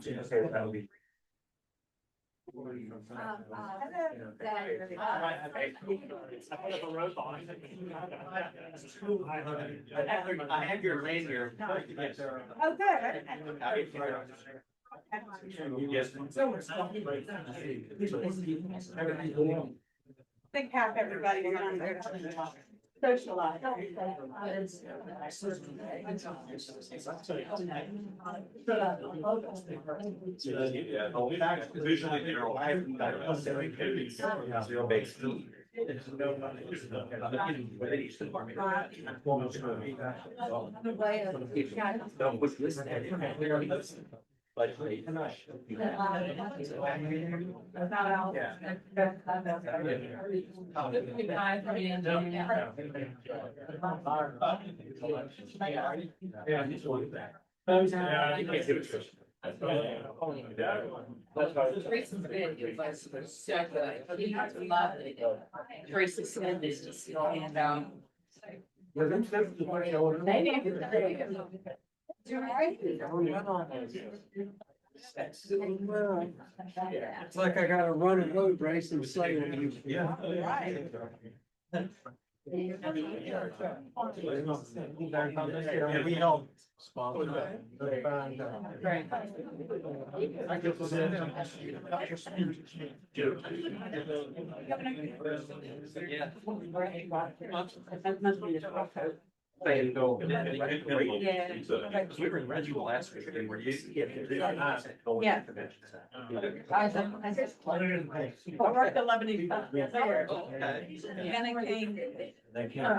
I have your lane here. Oh, good. I think half everybody around there socialize. Visually, they're alive. Tracy said this just, and, It's like I gotta run a road race and say. Yeah. Right. Yeah, we don't. We were in Reggie last week. And we're used to getting. Yeah. I worked 11 there. Okay. And I came.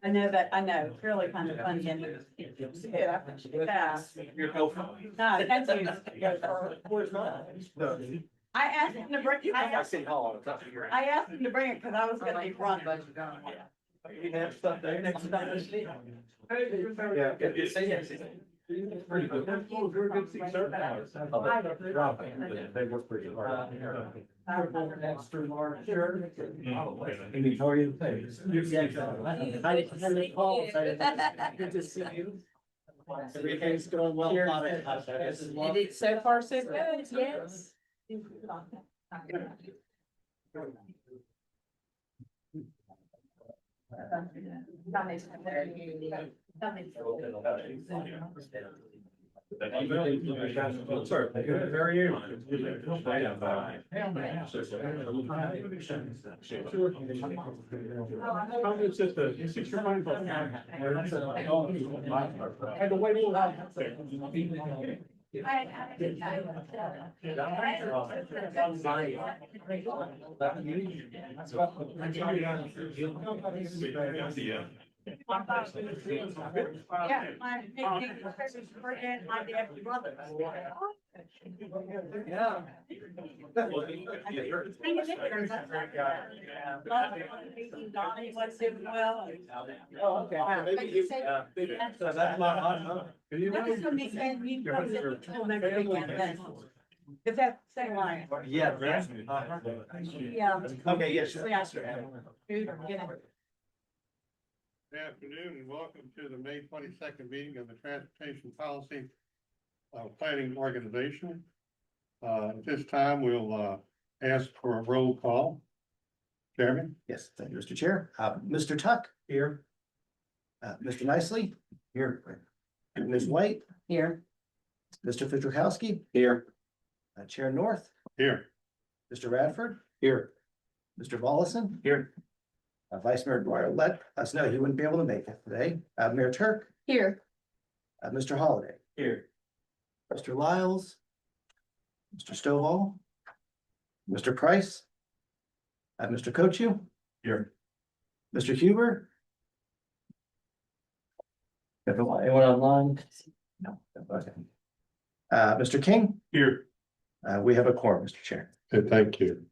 I know that, I know, it's really kind of funny. And yeah, no, that's I asked him to bring, I asked him to bring it because I was gonna be running. You have stuff there next time. Yeah. Pretty good. Very good certain hours. They work pretty hard. Extra large shirt. How are you? Good to see you. Everything's going well. So far, so good, yes. Yeah, my dad's brother. Yeah. Donnie was doing well. Oh, okay. So that's my hot. That's gonna be, and you probably will never be again. Is that same line? Yeah. Yeah. Okay, yes. Good afternoon and welcome to the May 22nd meeting of the Transportation Policy Planning Organization. At this time, we'll ask for a roll call. Chairman? Yes, thank you, Mr. Chair. Mr. Tuck, Here. Mr. Nicely, here. Ms. White, Here. Mr. Fidzikowski, Here. Chair North, Here. Mr. Radford, Here. Mr. Volleson, Here. Vice Mayor Dwyer let us know he wouldn't be able to make it today. Mayor Turk, Here. Mr. Holliday, Here. Mr. Lyles, Mr. Stovall, Mr. Price, Mr. Kochu, Here. Mr. Huber. Anyone online? No. Okay. Mr. King, Here. we have a quorum, Mr. Chair. Okay, thank you.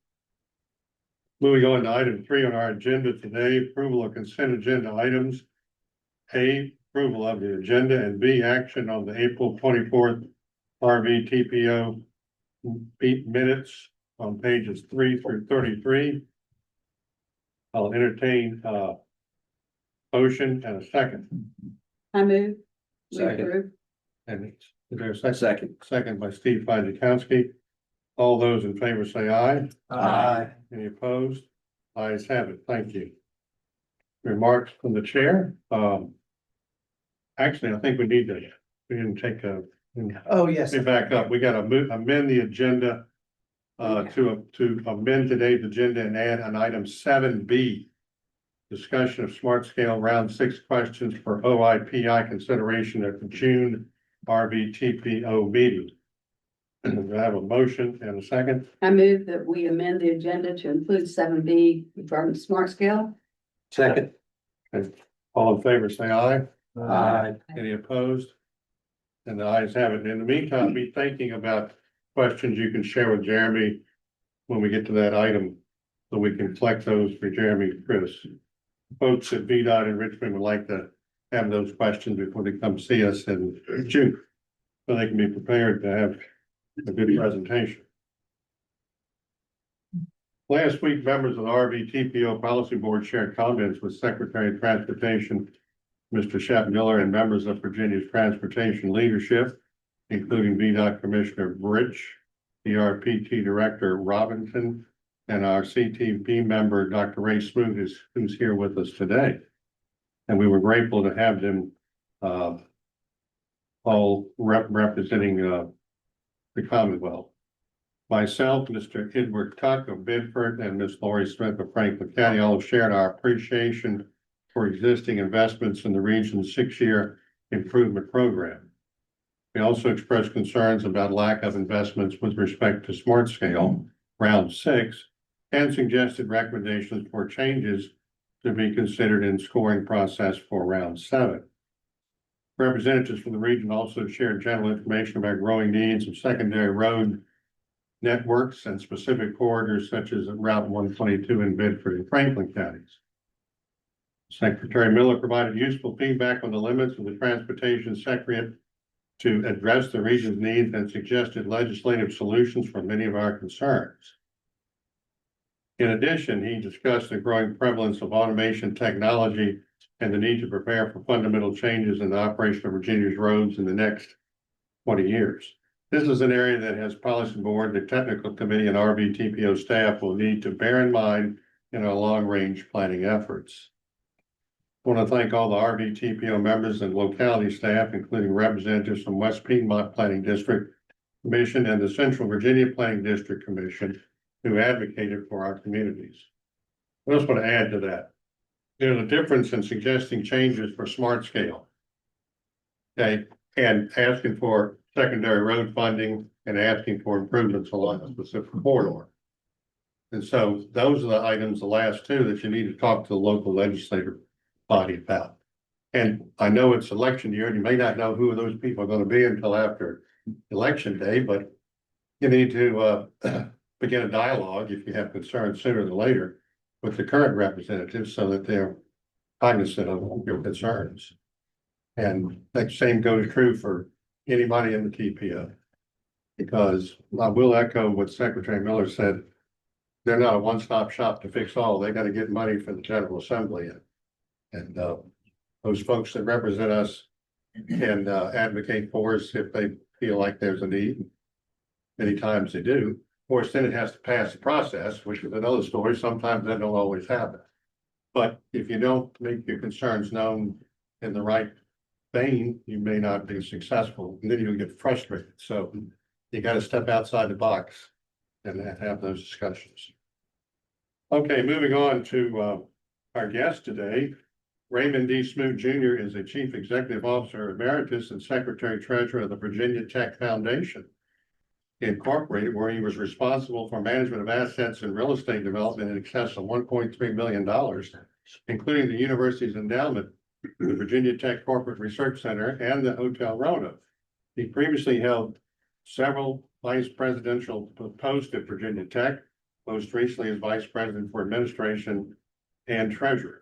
Moving on to item 3 on our agenda today, approval of consent agenda items. A, approval of the agenda, and B, action on the April 24th RVTPO minutes on pages 3 through 33. I'll entertain motion and a second. I move. We Second. approve. And is there a second? Second. Second by Steve Fajikowski. All those in favor say aye. Aye. Any opposed? Ayes have it. Thank you. Remarks from the chair. Actually, I think we didn't take a, Oh, yes. let me back up. We gotta amend the agenda to amend today's agenda and add an item 7B. Discussion of smart scale round 6 questions for OIPI consideration at the June RVTPO meeting. Do I have a motion and a second? I move that we amend the agenda to include 7B regarding smart scale. Second. All in favor, say aye. Aye. Any opposed? And the ayes have it. In the meantime, be thinking about questions you can share with Jeremy when we get to that item, so we can collect those for Jeremy and Chris. Folks at VDOT in Richmond would like to have those questions before they come see us in June, so they can be prepared to have a good presentation. Last week, members of the RVTPO Policy Board shared comments with Secretary of Transportation, Mr. Shep Miller, and members of Virginia's transportation leadership, including VDOT Commissioner Bridge, the RPT Director Robinson, and our CTP member, Dr. Ray Smoot, who's here with us today. And we were grateful to have them all representing the Commonwealth. Myself, Mr. Edward Tuck of Bedford, and Ms. Lori Smith of Franklin County all shared our appreciation for existing investments in the region's 6-year improvement program. We also expressed concerns about lack of investments with respect to smart scale round 6, and suggested recommendations for changes to be considered in scoring process for round 7. Representatives from the region also shared general information about growing needs of secondary road networks and specific corridors such as Route 122 in Bedford and Franklin counties. Secretary Miller provided useful feedback on the limits of the Transportation Secretariat to address the region's needs and suggested legislative solutions for many of our concerns. In addition, he discussed the growing prevalence of automation technology and the need to prepare for fundamental changes in the operation of Virginia's roads in the next 20 years. This is an area that has policy board, the technical committee, and RVTPO staff will need to bear in mind in our long-range planning efforts. I want to thank all the RVTPO members and locality staff, including representatives from West Piedmont Planning District Commission and the Central Virginia Planning District Commission, who advocated for our communities. I just want to add to that. There's a difference in suggesting changes for smart scale. Okay, and asking for secondary road funding and asking for improvements along a specific corridor. And so those are the items, the last two, that you need to talk to the local legislative body about. And I know it's election year and you may not know who those people are going to be until after election day, but you need to begin a dialogue if you have concerns sooner than later with the current representatives so that they're cognizant of your concerns. And that same goes true for anybody in the TPO. Because I will echo what Secretary Miller said, they're not a one-stop shop to fix all. They got to get money for the General Assembly. And those folks that represent us can advocate for us if they feel like there's a need. Many times they do. Of course, then it has to pass the process, which is another story. Sometimes that don't always happen. But if you don't make your concerns known in the right vein, you may not be successful, and then you'll get frustrated. So you got to step outside the box and have those discussions. Okay, moving on to our guest today. Raymond D. Smoot Jr. is a Chief Executive Officer Emeritus and Secretary Treasurer of the Virginia Tech Foundation Incorporated, where he was responsible for management of assets and real estate development in excess of $1.3 million, including the university's endowment, the Virginia Tech Corporate Research Center, and the Hotel Roanoke. He previously held several vice presidential posts at Virginia Tech, most recently as Vice President for Administration and Treasurer.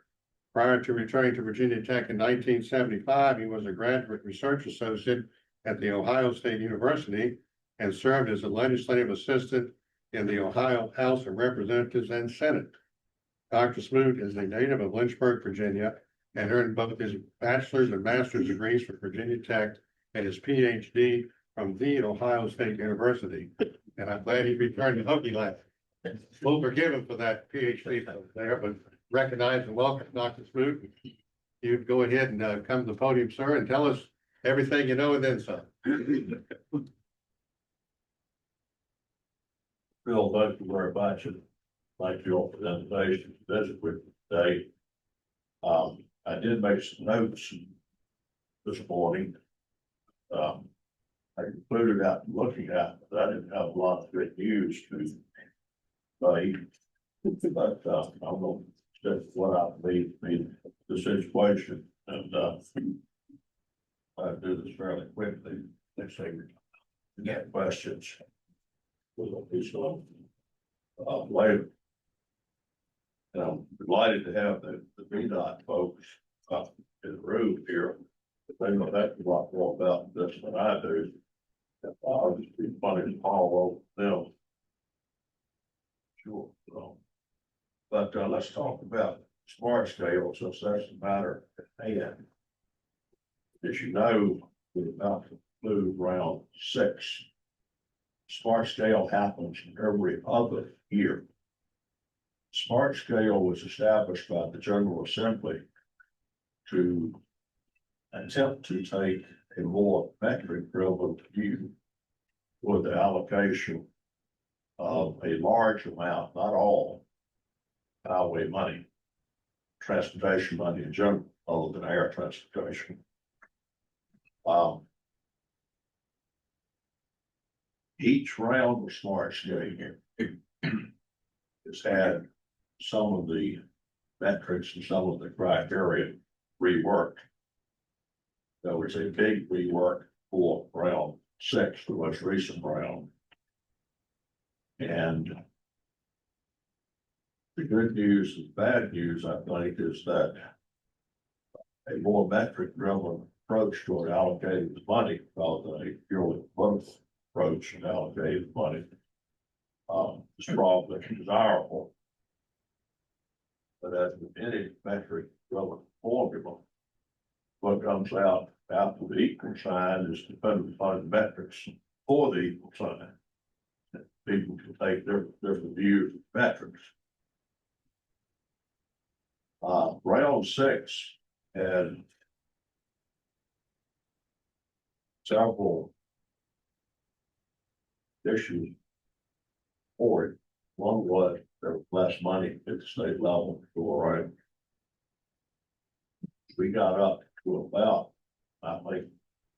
Prior to returning to Virginia Tech in 1975, he was a graduate research associate at the Ohio State University and served as a legislative assistant in the Ohio House of Representatives and Senate. Dr. Smoot is a native of Lynchburg, Virginia, and earned both his bachelor's and master's degrees from Virginia Tech and his PhD from the Ohio State University. And I'm glad he returned to Hokie Land. We'll forgive him for that PhD there, but recognize and welcome Dr. Smoot. You go ahead and come to the podium, sir, and tell us everything you know and then some. Bill, thank you very much, and thank you all for the invitation to visit with you today. I did make some notes this morning. I concluded out looking at, but I didn't have a lot of good news to say. But I'm going to stick what I believe to be the situation, and I'll do this fairly quickly. Next thing, we get questions. We'll be so later. And I'm delighted to have the VDOT folks in the room here. They know that a lot more about this than I do. I'll just be funny to follow them. Sure. But let's talk about smart scale, since that's the matter at hand. As you know, we're about to move round 6. Smart scale happens every other year. Smart scale was established by the General Assembly to attempt to take a more metric-driven view with the allocation of a large amount, not all, highway money, transportation money in general, other than air transportation. Each round of smart scale has had some of the metrics and some of the criteria reworked. There was a big rework for round 6, the most recent round. And the good news and bad news, I think, is that a more metric-driven approach to allocating the money rather than a purely growth approach and allocating the money is probably desirable. But as with any metric-driven formula, what comes out after the equal sign is dependent upon the metrics for the equal sign. People can take different views of metrics. Round 6 had several issues for it. One was there was less money at the state level to go around. We got up to about, I think,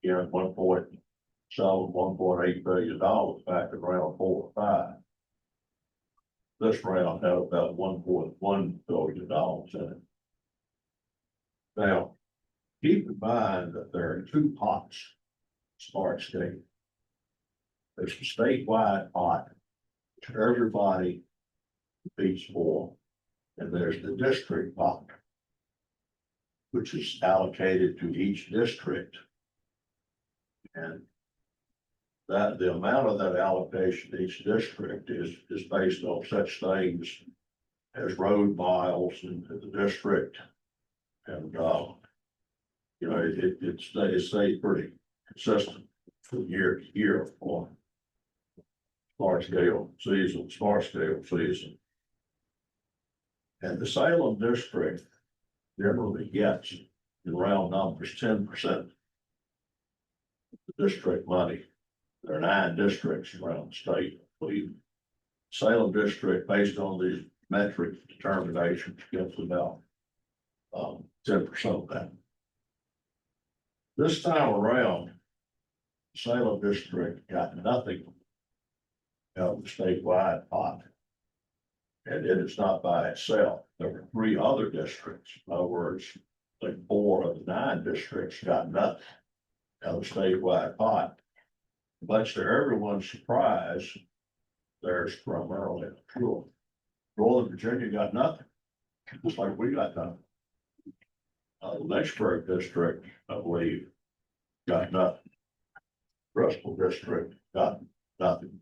here at 1.8 billion dollars back at round 4 or 5. This round had about $1.1 billion in it. Now, keep in mind that there are 2 pots, smart state. There's a statewide pot, which everybody competes for, and there's the district pot, which is allocated to each district. And that the amount of that allocation to each district is based on such things as road miles in the district. And you know, it stays pretty consistent from year to year on smart scale season. And the Salem district generally gets, in round numbers, 10% the district money. There are 9 districts around the state. The Salem district, based on these metric determinations, gets about 10% of that. This time around, the Salem district got nothing out of the statewide pot. And it is not by itself. There were 3 other districts. In other words, like 4 of the 9 districts got nothing out of the statewide pot. But to everyone's surprise, there's primarily fuel. Northern Virginia got nothing, just like we got nothing. Lynchburg district, I believe, got nothing. Russell district got nothing.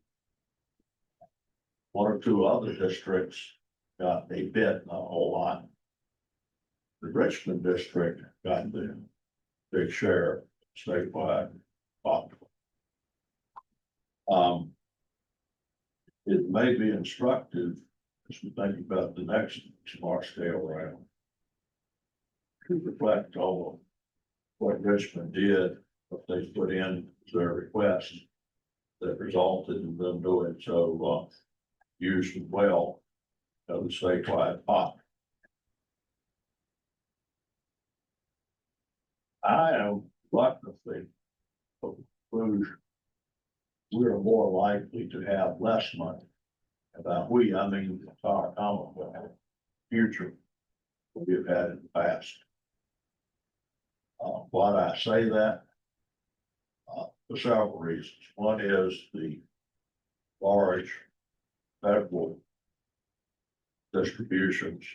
One or two other districts got a bit, not a whole lot. The Richmond district got the big share statewide. It may be instructive as we think about the next smart scale round to reflect on what Richmond did, what they put in their request that resulted in them doing so, used well of the statewide pot. I am reluctantly of the conclusion we are more likely to have less money. About we, I mean, the entire Commonwealth, future than we've had in the past. Why do I say that? For several reasons. One is the large federal distributions,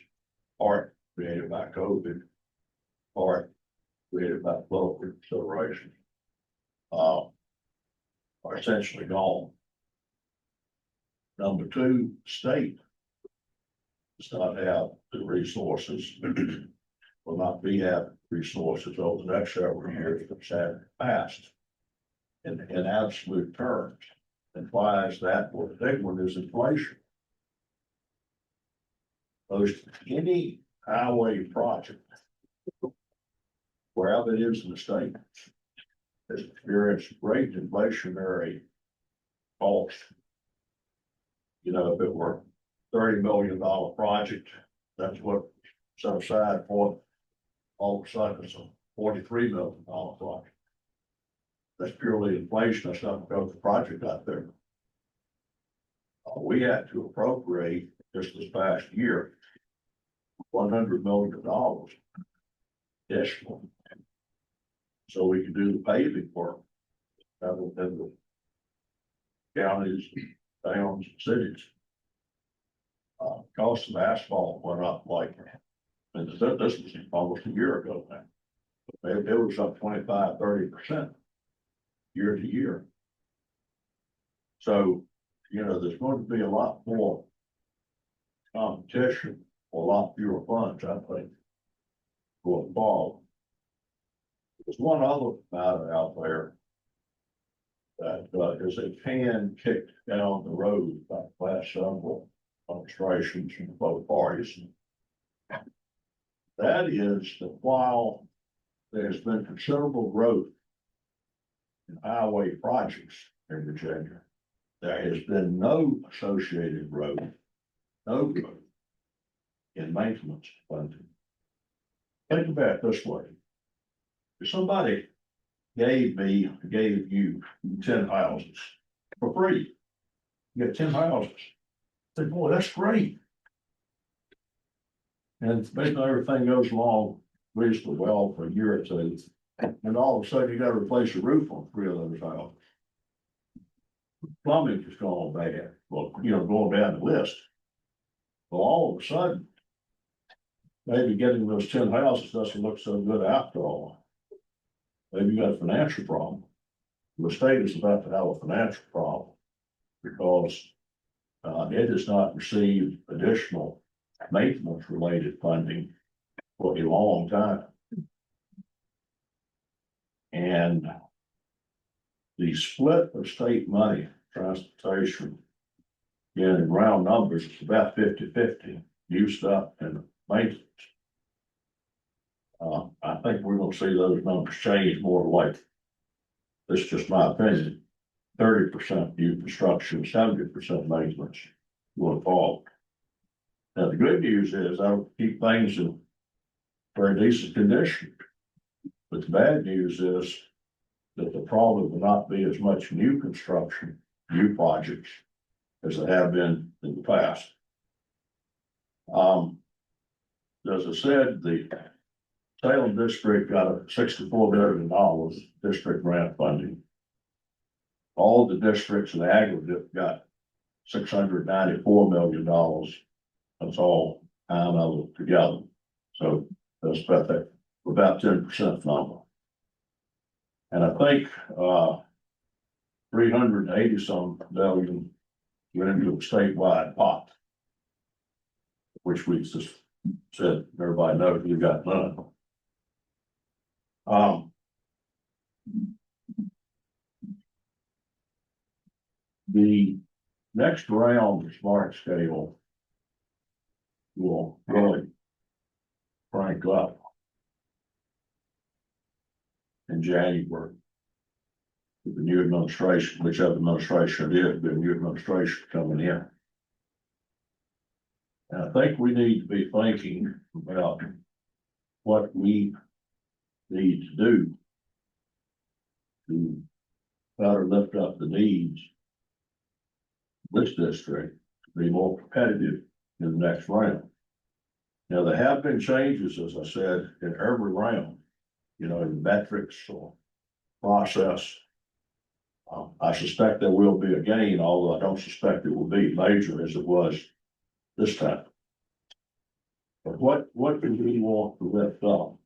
part created by COVID, part created by political considerations, are essentially gone. Number two, state does not have the resources, will not be have resources over the next several years that's had in the past in absolute terms. And why is that? Well, the big one is inflation. Any highway project, wherever it is in the state, has experienced great inflationary costs. You know, if it were $30 million project, that's what set aside for. All of a sudden, it's a $43 million project. That's purely inflation. That's not because the project got there. We had to appropriate just this past year $100 million additional, so we can do the paving work rather than the counties, towns, cities. Cost of asphalt went up like, and this was almost a year ago now. It was up 25–30% year to year. So, you know, there's going to be a lot more competition, a lot fewer funds, I think, going forward. There's one other matter out there that is a can kicked down the road by the last several administrations from both parties. That is that while there's been considerable growth in highway projects in Virginia, there has been no associated growth, no growth in maintenance funding. Think about it this way. If somebody gave you 10 houses for free, you get 10 houses. I said, boy, that's great. And basically everything goes along reasonably well for a year or two. And all of a sudden you got to replace the roof on 3 of those houses. Plumbing has gone bad. Well, you know, going down the list. Well, all of a sudden, maybe getting those 10 houses doesn't look so good after all. Maybe you got a financial problem. The state is about to have a financial problem because it has not received additional maintenance related funding for a long time. And the split of state money, transportation, in round numbers, it's about 50-50 used up in maintenance. I think we're going to see those numbers change more like, this is just my opinion, 30% new construction, 70% maintenance going forward. Now, the good news is that'll keep things in very decent condition. But the bad news is that the problem will not be as much new construction, new projects as they have been in the past. As I said, the Salem district got a $64 million district grant funding. All the districts in aggregate got $694 million. That's all kind of together. So that's about that about 10% number. And I think, 380 some million went into a statewide pot. Which we just said, everybody knows we got none. The next round of smart scale will really crank up in January. With the new administration, whichever administration it is, the new administration coming in. And I think we need to be thinking about what we need to do to better lift up the needs of this district to be more competitive in the next round. Now, there have been changes, as I said, in every round, you know, in metrics or process. I suspect there will be a gain, although I don't suspect it will be major as it was this time. But what do we want to lift up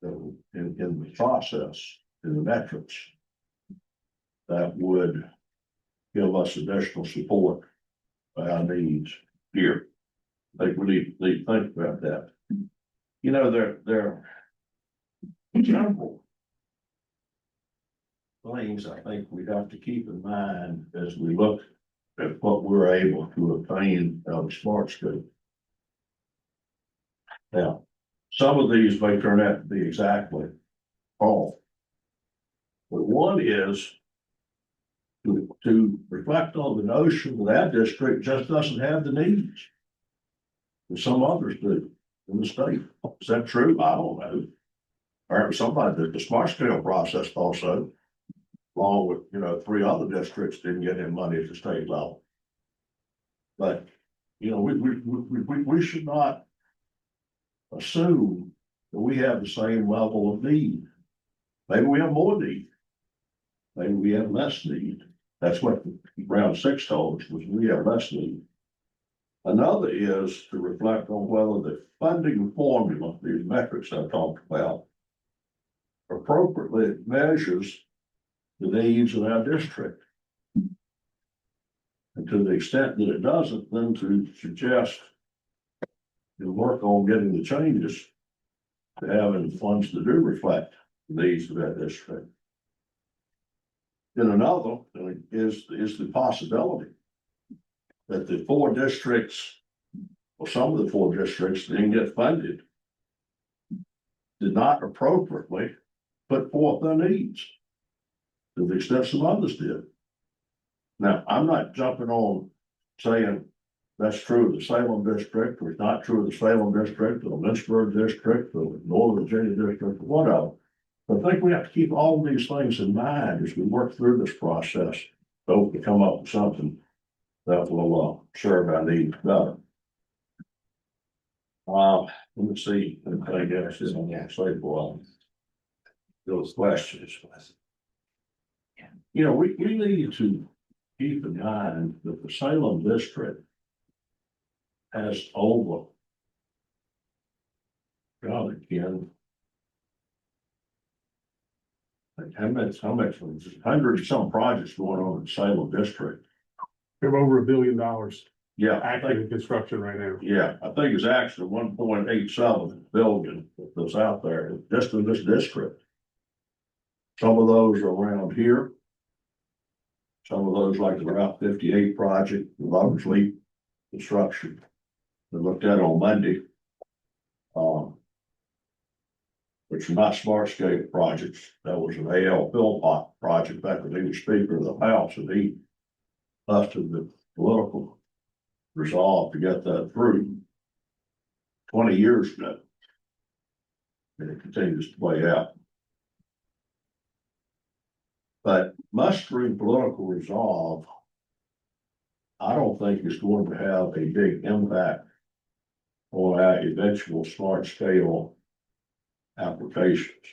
in the process, in the metrics, that would give us additional support by our needs here? I think we need to think about that. You know, there are several things I think we have to keep in mind as we look at what we're able to obtain out of smart scale. Now, some of these may turn out to be exactly wrong. But one is to reflect on the notion that district just doesn't have the needs that some others do in the state. Is that true? I don't know. Or somebody did the smart scale process also, along with, you know, 3 other districts didn't get any money at the state level. But, you know, we should not assume that we have the same level of need. Maybe we have more need. Maybe we have less need. That's what round 6 told us, was we have less need. Another is to reflect on whether the funding formula, these metrics I talked about, appropriately measures the needs of our district. And to the extent that it doesn't, then to suggest and work on getting the changes to having funds to do reflect the needs of that district. Then another is the possibility that the 4 districts, or some of the 4 districts that didn't get funded, did not appropriately put forth their needs to the extent some others did. Now, I'm not jumping on saying that's true of the Salem district, or it's not true of the Salem district, or the Lynchburg district, or the Northern Virginia district, or whatever. But I think we have to keep all of these things in mind as we work through this process, so to come up with something that will serve our needs better. Let me see. I guess it's on the slide for those questions. You know, we need to keep in mind that the Salem district has over, God, again, how much, hundreds of some projects going on in the Salem district. We have over $1 billion Yeah, active in construction right now. yeah, I think it's actually 1.87 billion that's out there just in this district. Some of those are around here. Some of those, like the Route 58 project, the Lover's Leap construction. We looked at on Monday. Which are not smart scale projects. That was an A.L. Philpott project back when he was Speaker of the House, and he busted the political resolve to get that through 20 years ago. And it continues to play out. But mustering political resolve, I don't think is going to have a big impact on our eventual smart scale applications.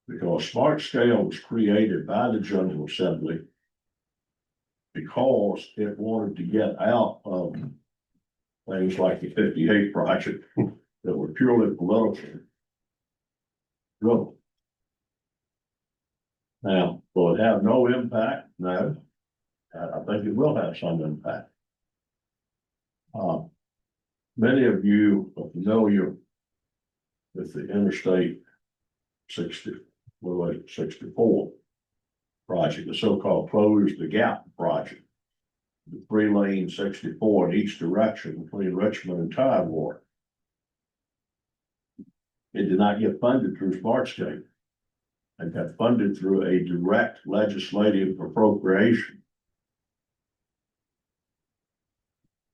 Because smart scale was created by the General Assembly because it wanted to get out of things like the 58 project that were purely political Go. Now, will it have no impact? No. I think it will have some impact. Many of you are familiar with the Interstate 64 project, the so-called Close the Gap project. The 3-lane 64 in each direction between Richmond and Tidewater. It did not get funded through Smartscape. It got funded through a direct legislative appropriation.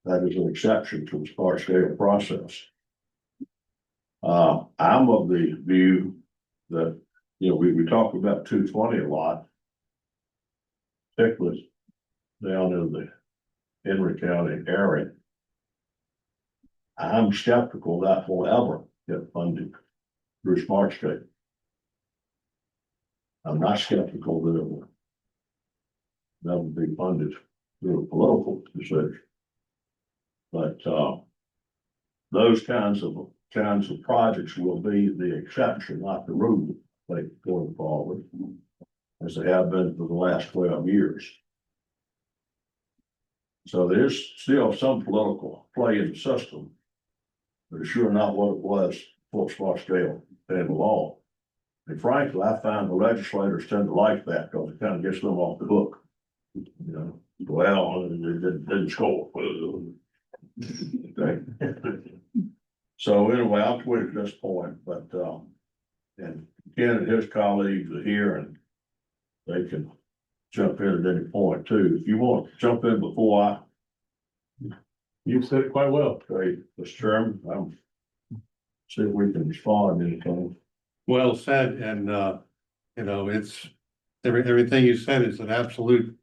That is an exception to the Smartscape process. I'm of the view that, we talk about 220 a lot, particularly down in the Henry County area. I'm skeptical that will ever get funded through Smartscape. I'm not skeptical that it will never be funded through a political decision. But those kinds of projects will be the exception, not the rule, like going forward, as they have been for the last 12 years. So there's still some political play in the system, but it's sure not what it was before Smartscape came along. And frankly, I find the legislators tend to like that because it kind of gets them off the hook. Well, it didn't score. Okay. So anyway, I'll quit at this point, but and Ken and his colleagues are here and they can jump in at any point too. If you want to jump in before You said it quite well. okay, Mr. Chairman, see if we can respond to anything. Well said, and it's everything you said is an absolute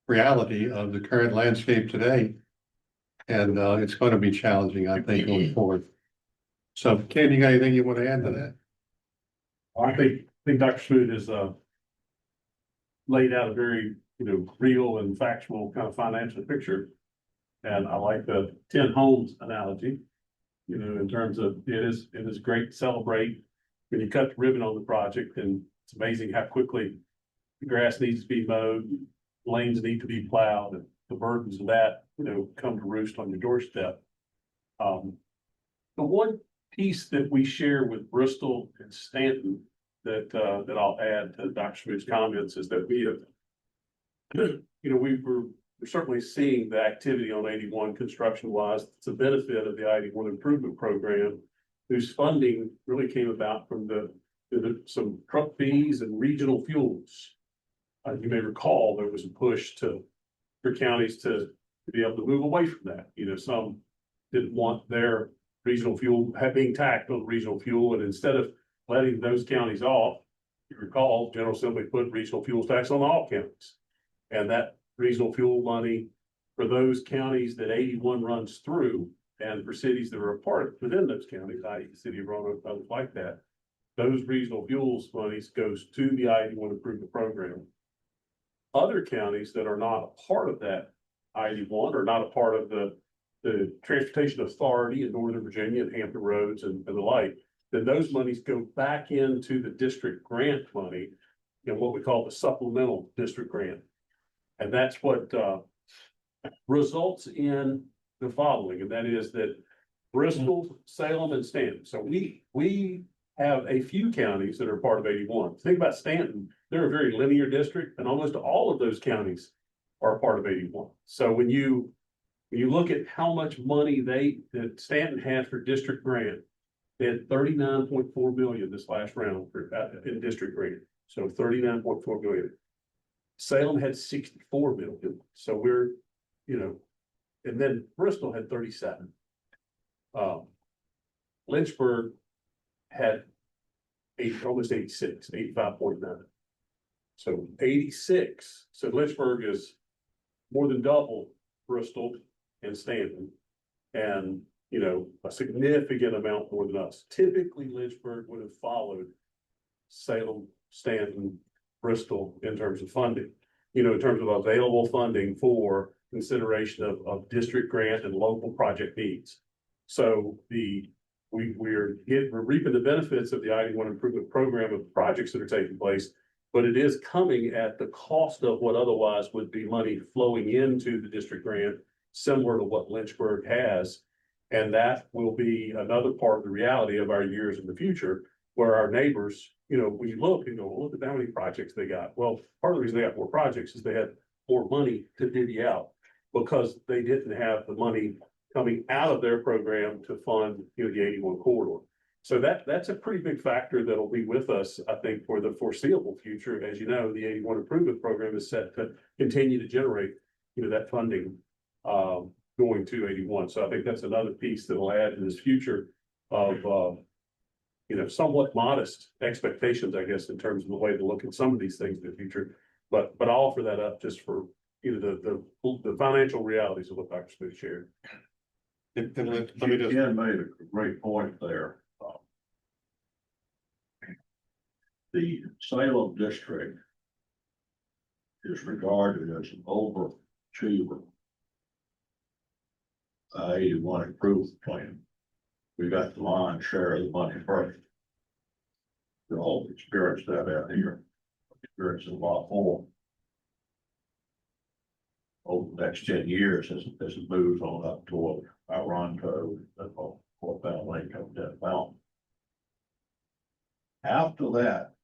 reality of the current landscape today. And it's going to be challenging, I think, going forward. So Ken, you got anything you want to add to that? I think Dr. Smoot has laid out a very, real and factual kind of financial picture. And I like the 10 homes analogy, in terms of it is great to celebrate when you cut the ribbon on the project, and it's amazing how quickly the grass needs to be mowed, lanes need to be plowed, and the burdens of that, come to roost on your doorstep. The one piece that we share with Bristol and Stanton that I'll add to Dr. Smoot's comments is that we have, we're certainly seeing the activity on 81 construction wise. It's a benefit of the 81 improvement program, whose funding really came about from some truck fees and regional fuels. You may recall there was a push for counties to be able to move away from that. Some didn't want their regional fuel being tacked on regional fuel, and instead of letting those counties off, you recall General Assembly put regional fuel tax on all counties, and that regional fuel money for those counties that 81 runs through, and for cities that are a part within those counties, i.e. the city of Roanoke, others like that, those regional fuels monies goes to the I-81 improvement program. Other counties that are not a part of that I-81 or not a part of the Transportation Authority in Northern Virginia and Hampton Roads and the like, then those monies go back into the district grant money, what we call the supplemental district grant. And that's what results in the following, and that is that Bristol, Salem, and Stanton. So we have a few counties that are part of 81. Think about Stanton, they're a very linear district, and almost all of those counties are a part of 81. So when you look at how much money that Stanton had for district grant, they had 39.4 million this last round in district grant. So 39.4 million. Salem had 64 million. So we're, and then Bristol had 37. Lynchburg had almost 86, 85.9. So 86. So Lynchburg is more than double Bristol and Stanton, and a significant amount more than us. Typically, Lynchburg would have followed Salem, Stanton, Bristol in terms of funding, in terms of available funding for consideration of district grant and local project needs. So the we're reaping the benefits of the I-81 improvement program of projects that are taking place. But it is coming at the cost of what otherwise would be money flowing into the district grant, similar to what Lynchburg has. And that will be another part of the reality of our years in the future, where our neighbors, when you look and go, well, look at how many projects they got. Well, part of the reason they got more projects is they had more money to divvy out because they didn't have the money coming out of their program to fund, the 81 corridor. So that's a pretty big factor that'll be with us, I think, for the foreseeable future. As you know, the 81 improvement program is set to continue to generate, that funding going to 81. So I think that's another piece that will add to this future of, somewhat modest expectations, I guess, in terms of the way to look at some of these things in the future. But I'll offer that up just for, the financial realities of what Dr. Smith shared. And let me just. Ken made a great point there. The Salem district is regarded as an overachiever. 81 improvement plan. We got the lion's share of the money first. We all experienced that out here. Experienced a lot more. Over the next 10 years, as it moves on up toward Roanoke, or Valley-Alleghany comes down the mountain. After that,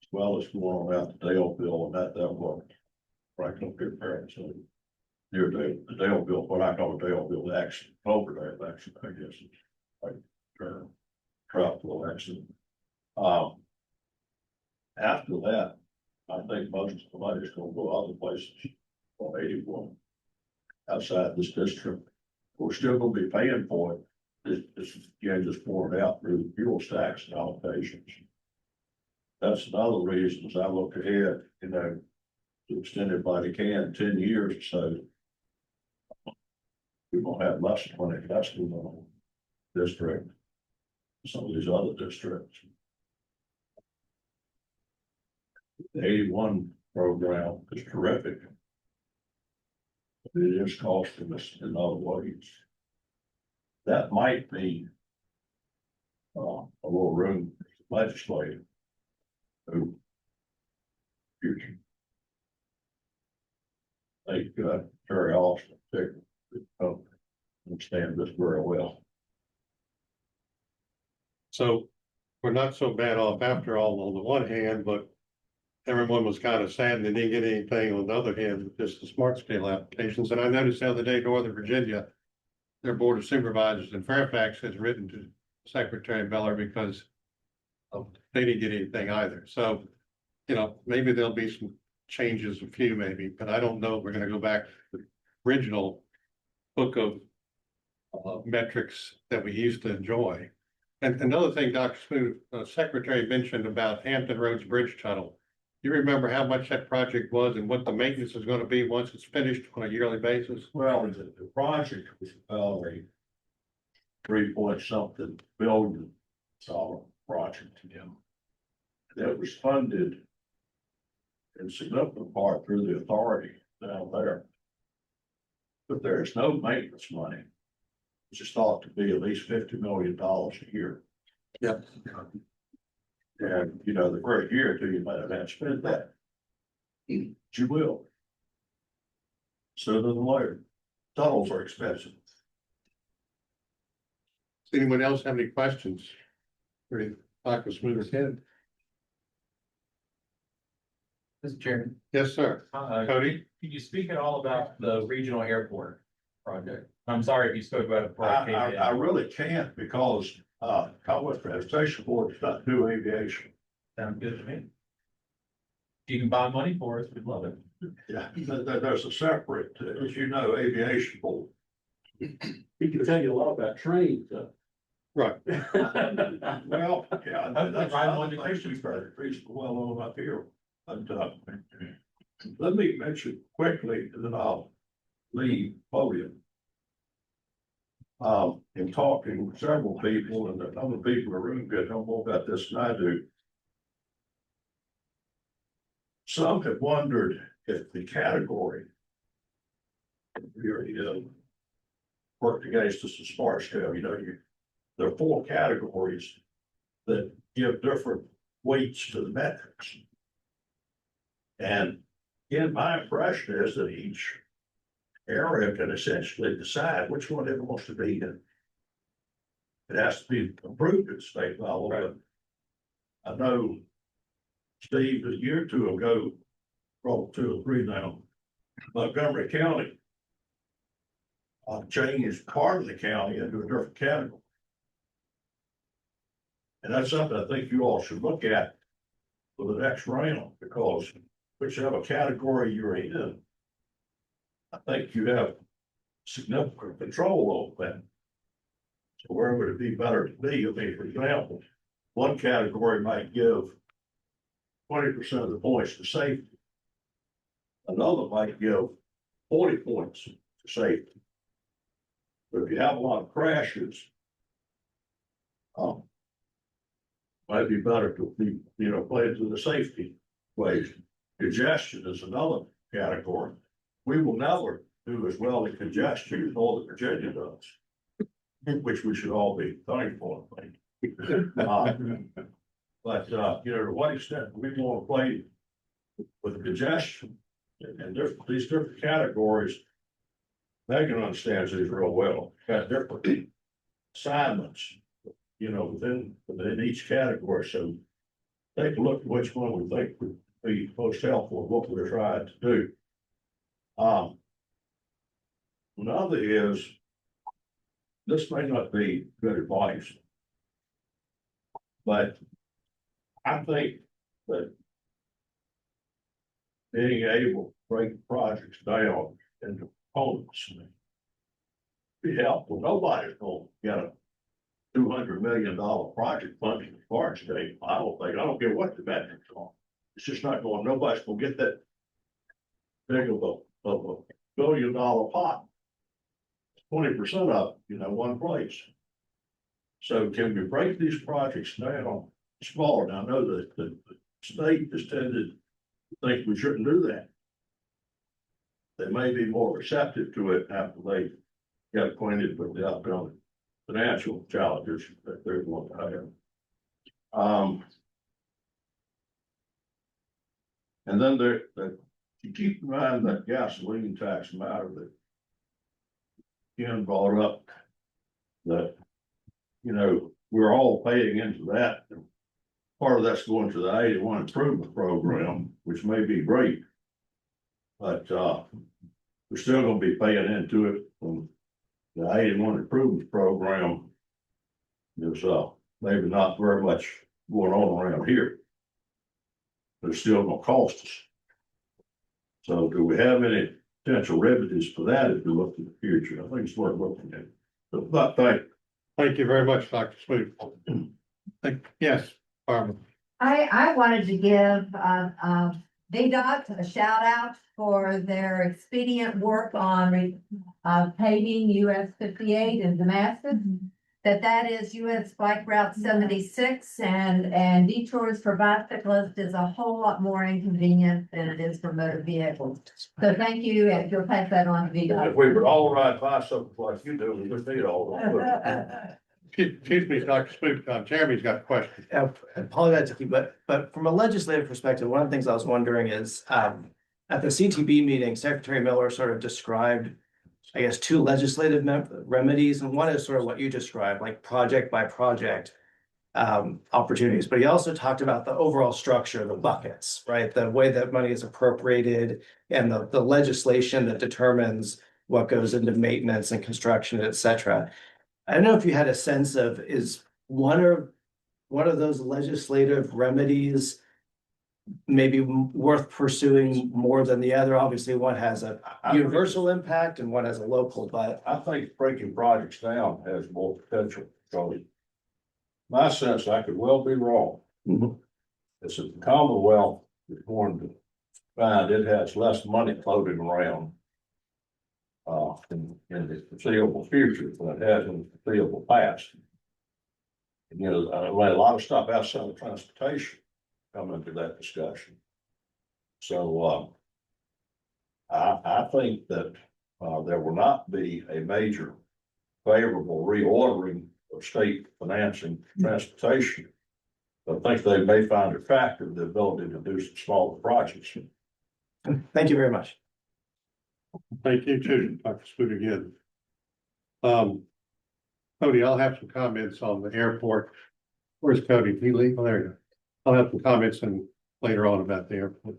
as well as going on out to Daleville and that worked. Franklin Pier Parents, so near the Daleville, what I call the Daleville action, Cloverdale action, I guess it's like tropical action. After that, I think most of the money is going to go other places for 81 outside this district. We're still going to be paying for it. This again just poured out through fuel stacks and allocations. That's another reason as I look ahead, to extend everybody can 10 years or so. We're gonna have less money invested on district, some of these other districts. The 81 program is terrific. It is costing us in other ways. That might be a little room for legislative who future. I think Terry Austin understand this very well. So we're not so bad off after all on the one hand, but everyone was kind of sad they didn't get anything on the other hand with just the smart scale applications. And I noticed the other day, Northern Virginia, their Board of Supervisors in Fairfax has written to Secretary Beller because they didn't get anything either. So, maybe there'll be some changes, a few maybe, but I don't know if we're going to go back to the original book of metrics that we used to enjoy. And another thing, Dr. Smoot, Secretary mentioned about Hampton Roads Bridge Tunnel. You remember how much that project was and what the maintenance is going to be once it's finished on a yearly basis? Well, the project was a 3-point-something billion dollar project. That was funded in significant part through the authority down there. But there is no maintenance money. It's just thought to be at least $50 million a year. Yep. And the first year or two, you might have had to spend that. But you will. Sooner than later. Tunnels are expensive. Does anyone else have any questions? For Dr. Smoother's head? Mr. Chairman, Yes, sir. Cody? could you speak at all about the regional airport project? I'm sorry if you spoke about it before I came in. I really can't because Commonwealth Transportation Board does not do aviation. Sounds good to me. If you can buy money for us, we'd love it. Yeah, there's a separate, as you know, aviation board. He can tell you a lot about trains. Right. Well, yeah, that's Right, one of the things we started reasonably well on up here. And let me mention quickly, and then I'll leave podium. In talking with several people, and the other people in the room get know more about this than I do. Some have wondered if the category we already worked against us a smart scale, there are 4 categories that give different weights to the metrics. And again, my impression is that each area can essentially decide which one it wants to be in. It has to be approved at state level, but I know Steve, a year or two ago, probably 2 or 3 now, Montgomery County changed part of the county into a different category. And that's something I think you all should look at for the next round, because whichever category you're in, I think you have significant control over that. So where would it be better to be? I mean, for example, one category might give 20% of the points to safety. Another might give 40 points to safety. But if you have a lot of crashes, might be better to be, play into the safety equation. Congestion is another category. We will never do as well in congestion as all that Virginia does, which we should all be thankful for. But to what extent we want to play with congestion and these different categories, Megan understands these real well. Got different assignments, within each category. So take a look at which one we think would be most helpful in what we're trying to do. Another is, this may not be good advice, but I think that being able to break projects down into components be helpful. Nobody's going to get a $200 million project funding as far as today. I don't care what the metrics are. It's just not going, nobody's going to get that big of a $1 billion pot. 20% of it, one place. So can we break these projects down smaller? Now I know that the state has tended to think we shouldn't do that. They may be more receptive to it after they get acquainted with the upcoming financial challenges that they're going to have. And then you keep in mind that gasoline tax matter that Ken brought up, that, we're all paying into that. Part of that's going to the 81 improvement program, which may be great. But we're still going to be paying into it from the 81 improvement program. There's maybe not very much going on around here, but it's still going to cost us. So do we have any potential remedies for that as we look to the future? I think it's worth looking at. So, but Thank you very much, Dr. Smoot. Yes, Barbara. I wanted to give VDOT a shout out for their expedient work on paving US 58 in Damascus. That is US Bike Route 76, and detours for bicyclists is a whole lot more inconvenient than it is for motor vehicles. So thank you, and you'll pass that on to VDOT. if we would all ride bicycles like you do, we would need all of them. Excuse me, Dr. Smoot, Jeremy's got a question. I apologize if you, but from a legislative perspective, one of the things I was wondering is, at the CTB meeting, Secretary Miller sort of described, I guess, 2 legislative remedies, and one is sort of what you described, like project by project opportunities. But he also talked about the overall structure, the buckets, right? The way that money is appropriated and the legislation that determines what goes into maintenance and construction, et cetera. I don't know if you had a sense of, is one of those legislative remedies maybe worth pursuing more than the other? Obviously, one has a universal impact and one has a local, but I think breaking projects down has more potential. So my sense, I could well be wrong. It's a Commonwealth is going to find it has less money floating around in the foreseeable future than it has in the foreseeable past. And, a lot of stuff outside of transportation come into that discussion. So I think that there will not be a major favorable reordering of state financing transportation. I think they may find attractive the ability to do some smaller projects. Thank you very much. Thank you too, Dr. Scoot again. Cody, I'll have some comments on the airport. Where's Cody? He leave? Oh, there you go. I'll have some comments later on about the airport.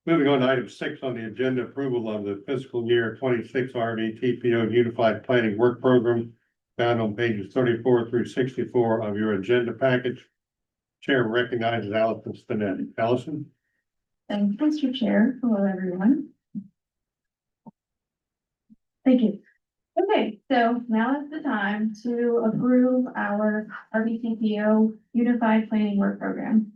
Moving on to item 6 on the agenda, approval of the fiscal year 26 RVTPO Unified Planning Work Program found on pages 34 through 64 of your agenda package. Chair recognizes Allison Stinnett. Allison? Thank you, Mr. Chair. Hello, everyone. Thank you. Okay, so now is the time to approve our RVTPO Unified Planning Work Program.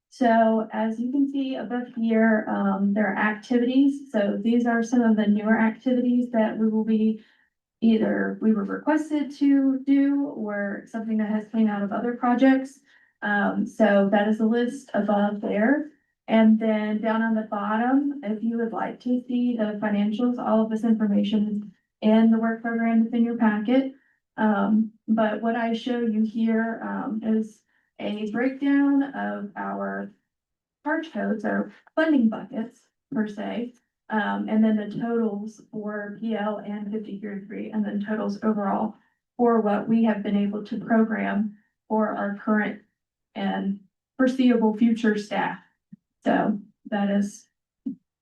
So as you can see above here, there are activities. So these are some of the newer activities that we will be either we were requested to do or something that has came out of other projects. So that is a list above there. And then down on the bottom, if you would like to see the financials, all of this information in the work program is in your packet. But what I show you here is a breakdown of our charge codes or funding buckets per se. And then the totals for PL and 53, and then totals overall for what we have been able to program for our current and foreseeable future staff. So that is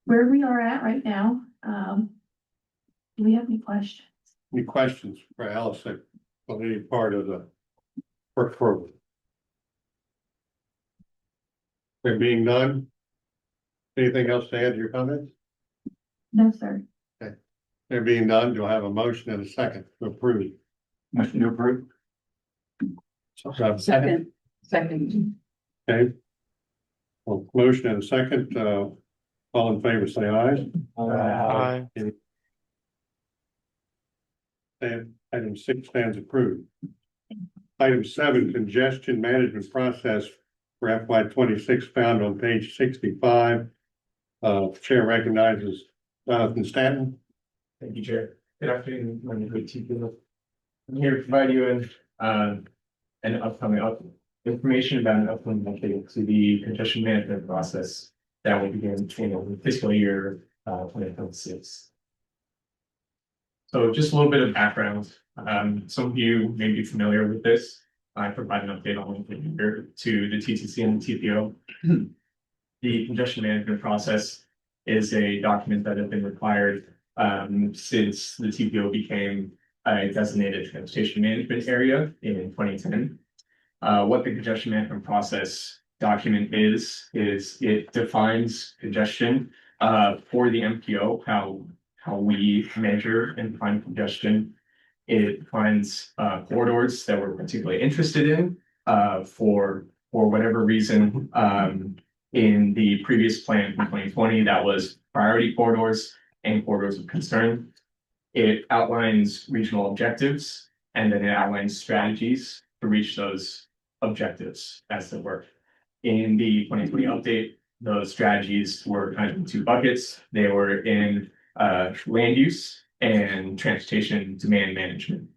where we are at right now. Do we have any questions? Any questions for Allison on any part of the work program? There being none. Anything else to add to your comments? No, sir. There being none, do I have a motion and a second to approve? Motion to approve. So I have a second. Second. Okay. Well, motion and a second, all in favor, say aye. Aye. And item 6 stands approved. Item 7, congestion management process for FY 26 found on page 65. Chair recognizes Jonathan Stanton. Thank you, Chair. Good afternoon, I'm RVTPO. I'm here to provide you an upcoming information about an upcoming update to the congestion management process that will begin in the fiscal year 2026. So just a little bit of background. Some of you may be familiar with this. I provide an update on here to the TTC and the TPO. The congestion management process is a document that has been required since the TPO became a designated transportation management area in 2010. What the congestion management process document is it defines congestion for the MPO, how we measure and define congestion. It defines corridors that we're particularly interested in for whatever reason. In the previous plan from 2020, that was priority corridors and corridors of concern. It outlines regional objectives and then it outlines strategies to reach those objectives as they work. In the 2020 update, those strategies were kind of in 2 buckets. They were in land use and transportation demand management.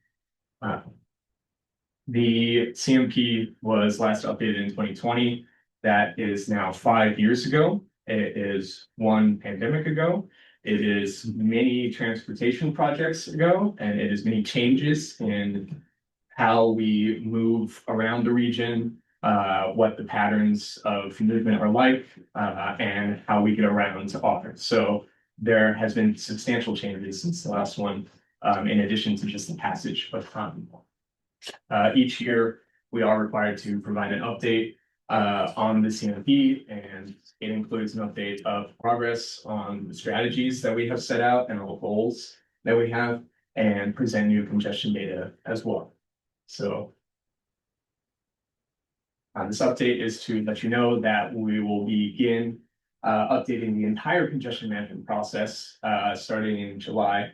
The CMP was last updated in 2020. That is now 5 years ago. It is 1 pandemic ago. It is many transportation projects ago, and it is many changes in how we move around the region, what the patterns of movement are like, and how we get around to often. So there has been substantial changes since the last one, in addition to just the passage of time. Each year, we are required to provide an update on the CMP, and it includes an update of progress on the strategies that we have set out and all the goals that we have, and present new congestion data as well. So this update is to let you know that we will begin updating the entire congestion management process starting in July.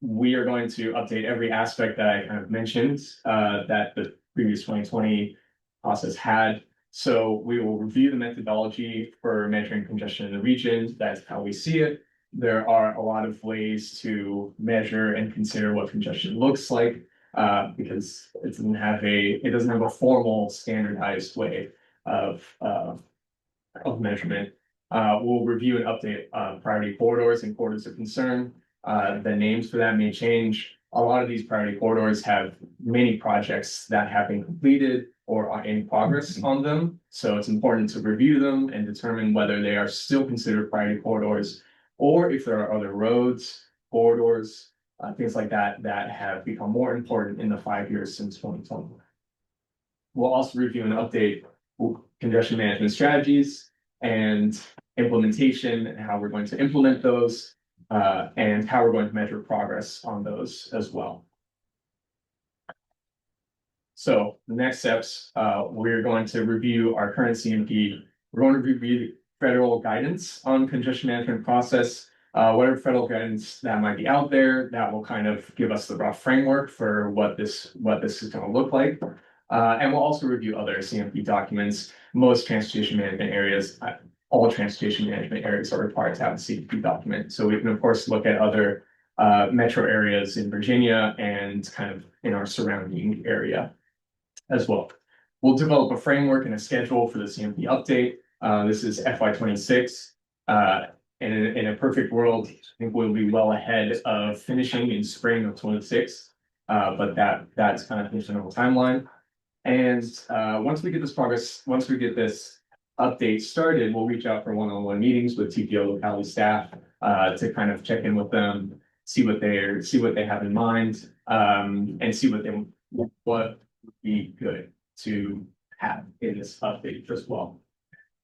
We are going to update every aspect that I kind of mentioned that the previous 2020 process had. So we will review the methodology for measuring congestion in the region. That's how we see it. There are a lot of ways to measure and consider what congestion looks like. Because it doesn't have a formal standardized way of measurement. We'll review and update priority corridors and corridors of concern. The names for that may change. A lot of these priority corridors have many projects that have been completed or are in progress on them. So it's important to review them and determine whether they are still considered priority corridors, or if there are other roads, corridors, things like that, that have become more important in the 5 years since 2020. We'll also review and update congestion management strategies and implementation, and how we're going to implement those, and how we're going to measure progress on those as well. So the next steps, we're going to review our current CMP. We're going to review the federal guidance on congestion management process, whatever federal guidance that might be out there, that will kind of give us the rough framework for what this is going to look like. And we'll also review other CMP documents. Most transportation management areas, all transportation management areas are required to have a CMP document. So we can of course look at other metro areas in Virginia and kind of in our surrounding area as well. We'll develop a framework and a schedule for the CMP update. This is FY26. In a perfect world, I think we'll be well ahead of finishing in spring of 26. But that's kind of the general timeline. And once we get this update started, we'll reach out for one-on-one meetings with TPO locality staff to kind of check in with them, see what they have in mind, and see what would be good to have in this update as well.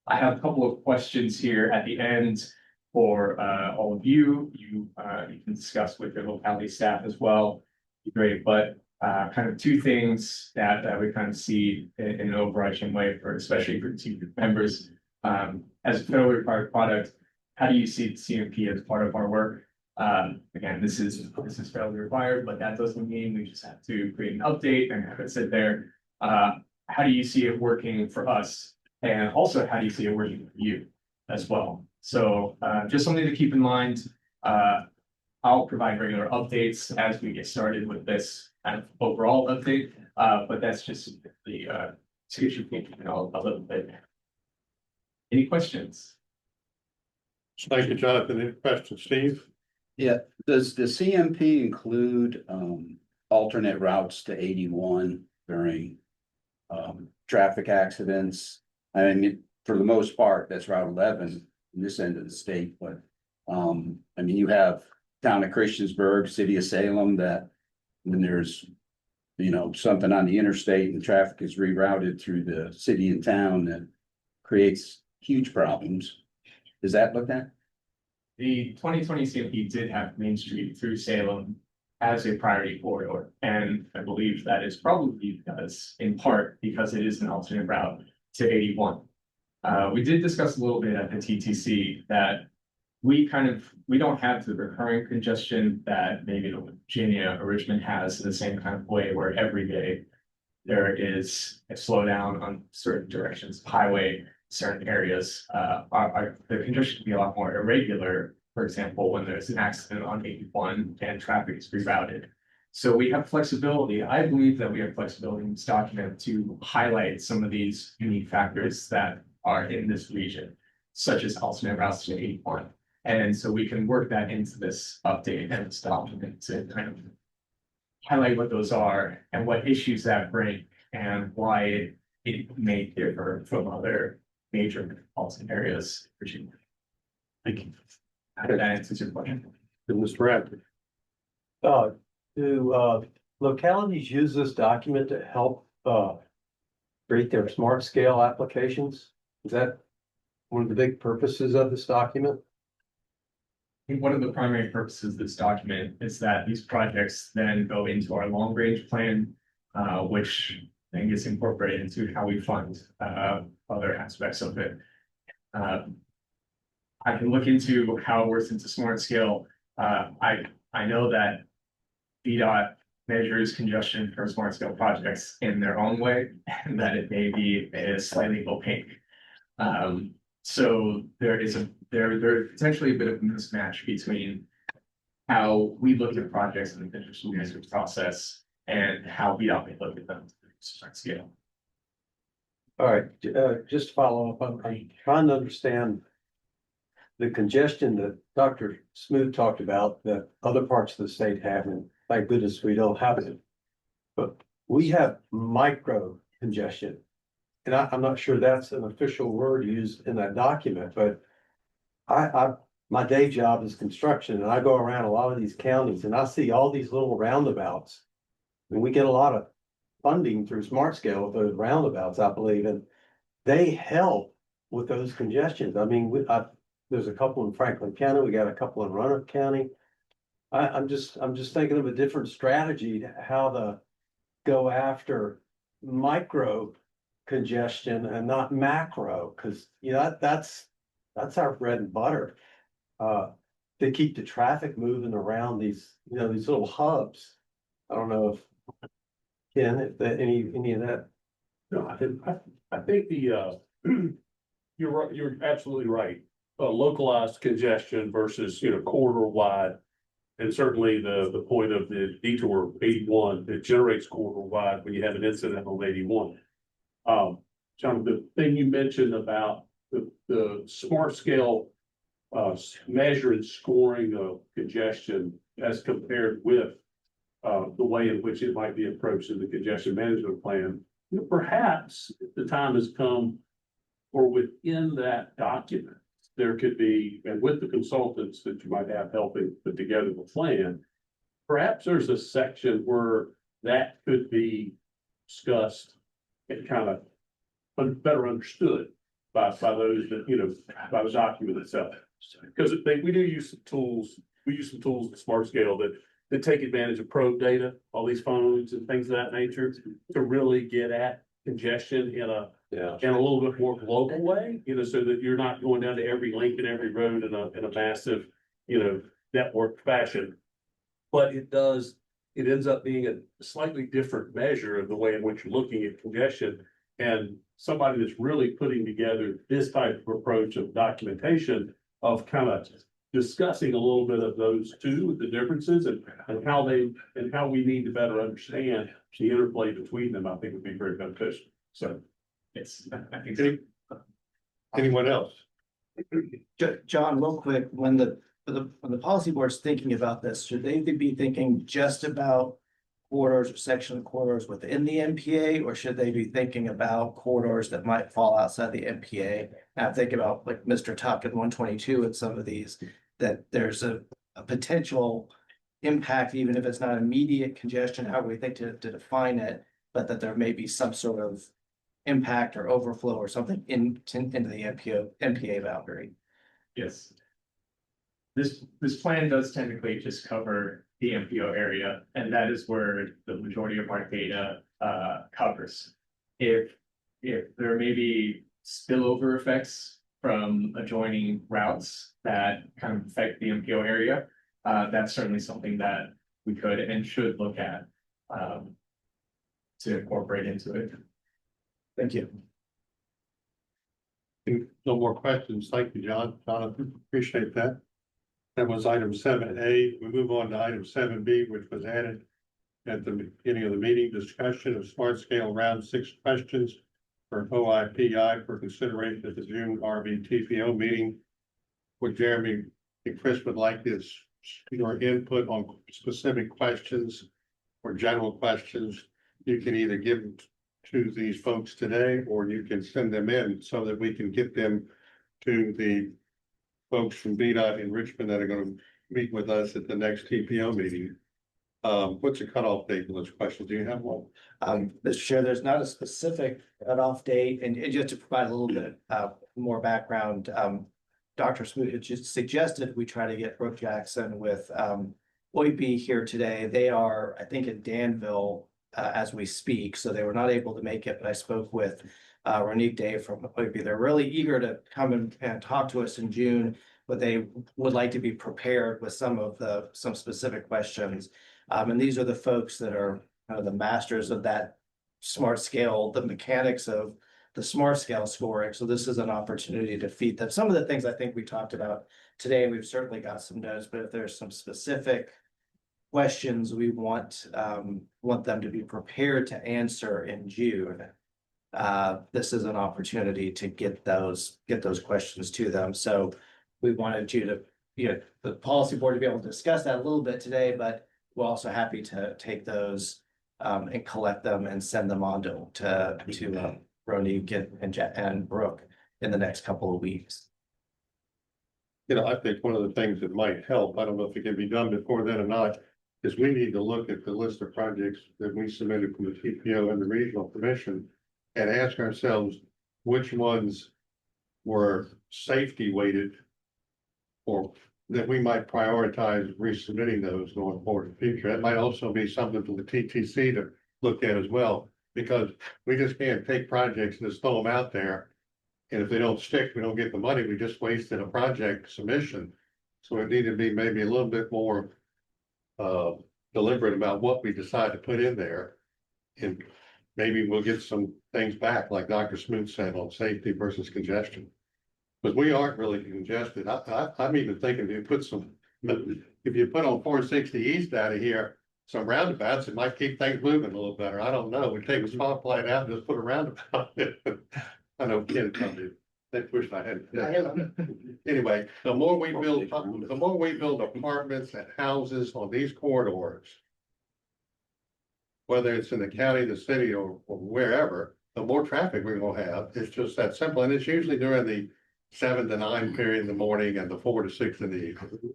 I have a couple of questions here at the end for all of you. You can discuss with your locality staff as well. Great, but kind of two things that we kind of see in an overarching way, for especially for team members. As a federally required product, how do you see CMP as part of our work? Again, this is federally required, but that doesn't mean we just have to create an update and have it sit there. How do you see it working for us? And also, how do you see it working for you as well? So just something to keep in mind. I'll provide regular updates as we get started with this kind of overall update, but that's just the to get you thinking a little bit. Any questions? Thank you, Jonathan. Any questions, Steve? Yeah, does the CMP include alternate routes to 81 during traffic accidents? I mean, for the most part, that's Route 11 in this end of the state, but I mean, you have town of Christiansburg, city of Salem, that when there's, you know, something on the interstate and traffic is rerouted through the city and town, that creates huge problems. Is that looked at? The 2020 CMP did have Main Street through Salem as a priority corridor, and I believe that is probably because, in part, because it is an alternate route to 81. We did discuss a little bit at the TTC that we don't have the recurring congestion that maybe Virginia or Richmond has in the same kind of way, where every day there is a slowdown on certain directions of highway. Certain areas, the congestion can be a lot more irregular. For example, when there's an accident on 81 and traffic is rerouted. So we have flexibility. I believe that we have flexibility in this document to highlight some of these unique factors that are in this region, such as alternate routes to 81. And so we can work that into this update and this document to kind of highlight what those are and what issues that bring and why it may differ from other major metropolitan areas in Virginia. Thank you. How did that answer your question? Mr. Bradley. Do localities use this document to help create their smart scale applications? Is that one of the big purposes of this document? I think one of the primary purposes of this document is that these projects then go into our long range plan, which then gets incorporated into how we fund other aspects of it. I can look into how it works into smart scale. I know that VDOT measures congestion for smart scale projects in their own way, and that it may be slightly opaque. So there's potentially a bit of a mismatch between how we look at projects in the congestion management process and how we look at them to a certain scale. All right, just to follow up, I'm trying to understand the congestion that Dr. Smoot talked about that other parts of the state have, and thank goodness we don't have it. But we have micro congestion. And I'm not sure that's an official word used in that document, but my day job is construction, and I go around a lot of these counties and I see all these little roundabouts. And we get a lot of funding through Smart Scale with those roundabouts, I believe, and they help with those congestions. I mean, there's a couple in Franklin County, we got a couple in Roanoke County. I'm just thinking of a different strategy to how to go after micro congestion and not macro, because that's our bread and butter. To keep the traffic moving around these little hubs. I don't know if Ken, if that any of that. No, I think you're right, you're absolutely right. Localized congestion versus, corridor wide. And certainly the point of the detour 81 that generates corridor wide when you have an incident on 81. John, the thing you mentioned about the smart scale measure and scoring of congestion as compared with the way in which it might be approached in the congestion management plan, perhaps the time has come, or within that document, there could be, and with the consultants that you might have helping put together the plan, perhaps there's a section where that could be discussed and kind of better understood by those that, by the document itself. Because we do use some tools, in Smart Scale that take advantage of probe data, all these phones and things of that nature, to really get at congestion in a little bit more global way, so that you're not going down to every link and every road in a massive, network fashion. But it ends up being a slightly different measure of the way in which you're looking at congestion. And somebody that's really putting together this type of approach of documentation of kind of discussing a little bit of those two, the differences and how we need to better understand the interplay between them, I think would be very beneficial. So Yes, I think so. Anyone else? John, real quick, when the policy board's thinking about this, should they be thinking just about corridors or section of corridors within the MPA, or should they be thinking about corridors that might fall outside the MPA? And I'm thinking about like Mr. Top in 122 and some of these, that there's a potential impact, even if it's not immediate congestion, how we think to define it, but that there may be some sort of impact or overflow or something into the MPA boundary. Yes. This plan does technically just cover the MPO area, and that is where the majority of our data covers. If there may be spillover effects from adjoining routes that kind of affect the MPO area, that's certainly something that we could and should look at to incorporate into it. Thank you. No more questions. Thank you, John. Jonathan, appreciate that. That was item 7A. We move on to item 7B, which was added at the beginning of the meeting. Discussion of Smart Scale round 6 questions for OIPI for consideration at the June RVTPO meeting. What Jeremy and Chris would like is your input on specific questions or general questions. You can either give them to these folks today, or you can send them in so that we can get them to the folks from VDOT in Richmond that are going to meet with us at the next TPO meeting. What's the cutoff date for those questions? Do you have one? Mr. Chair, there's not a specific cutoff date, and just to provide a little bit more background, Dr. Smoot just suggested we try to get Brooke Jackson with OIP here today. They are, I think, in Danville as we speak, so they were not able to make it, but I spoke with Roanoke Dave from OIP. They're really eager to come and talk to us in June, but they would like to be prepared with some specific questions. And these are the folks that are kind of the masters of that smart scale, the mechanics of the smart scale scoring. So this is an opportunity to feed them. Some of the things I think we talked about today, we've certainly got some notes, but if there's some specific questions we want them to be prepared to answer in June. This is an opportunity to get those questions to them. So we wanted you to, the policy board to be able to discuss that a little bit today, but we're also happy to take those and collect them and send them on to Roanoke and Brooke in the next couple of weeks. I think one of the things that might help, I don't know if it can be done before then or not, is we need to look at the list of projects that we submitted from the TPO and the regional commission and ask ourselves which ones were safety weighted or that we might prioritize resubmitting those going forward in the future. That might also be something for the TTC to look at as well, because we just can't take projects and just throw them out there. And if they don't stick, we don't get the money. We just wasted a project submission. So it needed to be maybe a little bit more deliberate about what we decide to put in there. And maybe we'll get some things back, like Dr. Smoot said, on safety versus congestion. But we aren't really congested. I'm even thinking if you put on 460 East out of here, some roundabouts, it might keep things moving a little better. I don't know. We take a spotlight out and just put a roundabout in. I know kids come to, they wish I had. Anyway, the more we build apartments and houses on these corridors, whether it's in the county, the city, or wherever, the more traffic we're gonna have. It's just that simple. And it's usually during the 7 to 9 period in the morning and the 4 to 6 in the evening.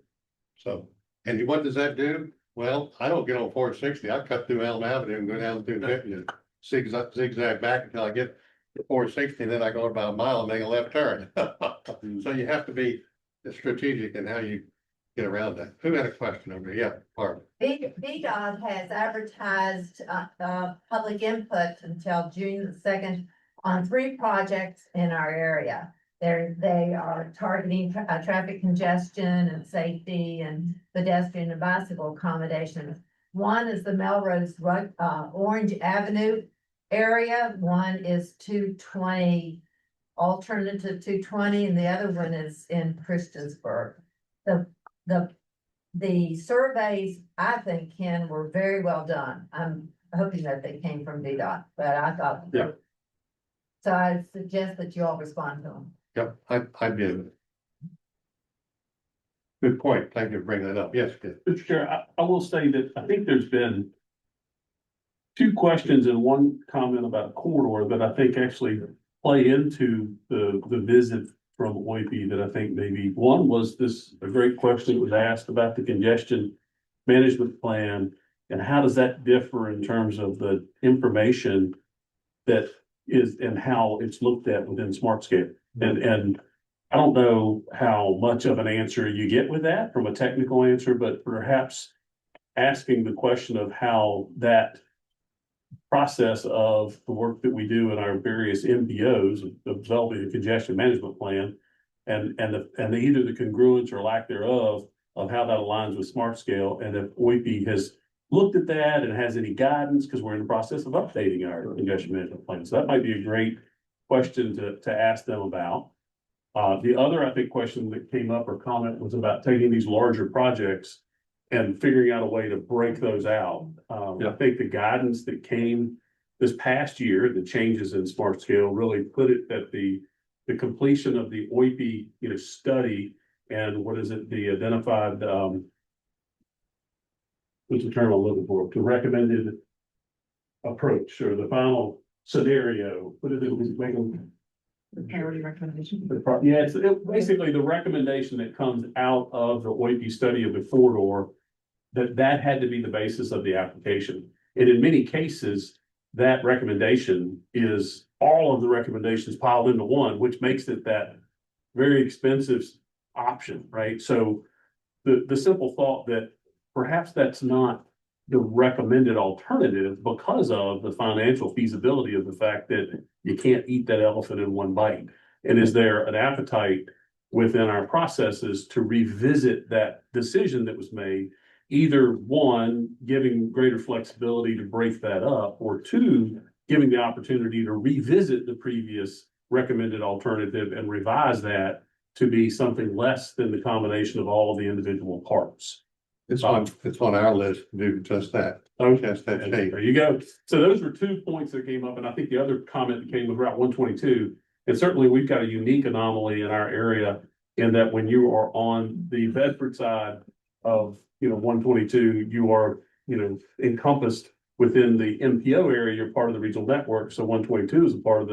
So, and what does that do? Well, I don't get on 460. I cut through Elm Avenue and go down through Michigan, zigzag back until I get to 460. Then I go about a mile and make a left turn. So you have to be strategic in how you get around that. Who had a question over here? Yeah, Barbara. VDOT has advertised public input until June the 2nd on 3 projects in our area. They are targeting traffic congestion and safety and pedestrian and bicycle accommodations. One is the Melrose Orange Avenue area. One is 220 alternative 220, and the other one is in Christiansburg. The surveys, I think, Ken, were very well done. I'm hoping that they came from VDOT, but I thought. Yeah. So I suggest that you all respond to them. Yep, I did. Good point. Thank you for bringing that up. Yes, good. Mr. Chair, I will say that I think there's been 2 questions and 1 comment about a corridor that I think actually play into the visit from OIP that I think maybe one was a great question that was asked about the congestion management plan and how does that differ in terms of the information that is and how it's looked at within SmartScape. And I don't know how much of an answer you get with that from a technical answer, but perhaps asking the question of how that process of the work that we do in our various MPOs of developing a congestion management plan and either the congruence or lack thereof of how that aligns with SmartScale, and if OIP has looked at that and has any guidance, because we're in the process of updating our congestion management plan. So that might be a great question to ask them about. The other, I think, question that came up or comment was about taking these larger projects and figuring out a way to break those out. I think the guidance that came this past year, the changes in SmartScale really put it at the completion of the OIP, study and the identified, what's the term I'm looking for? The recommended approach or the final scenario. What did it make them? The priority recommendation. Yeah, it's basically the recommendation that comes out of the OIP study of the corridor, that had to be the basis of the application. And in many cases, that recommendation is all of the recommendations piled into one, which makes it that very expensive option, right? So the simple thought that perhaps that's not the recommended alternative because of the financial feasibility of the fact that you can't eat that elephant in one bite. And is there an appetite within our processes to revisit that decision that was made? Either 1, giving greater flexibility to break that up, or 2, giving the opportunity to revisit the previous recommended alternative and revise that to be something less than the combination of all of the individual parts. It's on our list to do just that. Just that And change. there you go. So those were 2 points that came up, and I think the other comment that came with Route 122. And certainly we've got a unique anomaly in our area in that when you are on the Bedford side of, 122, you are, encompassed within the MPO area, you're part of the regional network. So 122 is a part of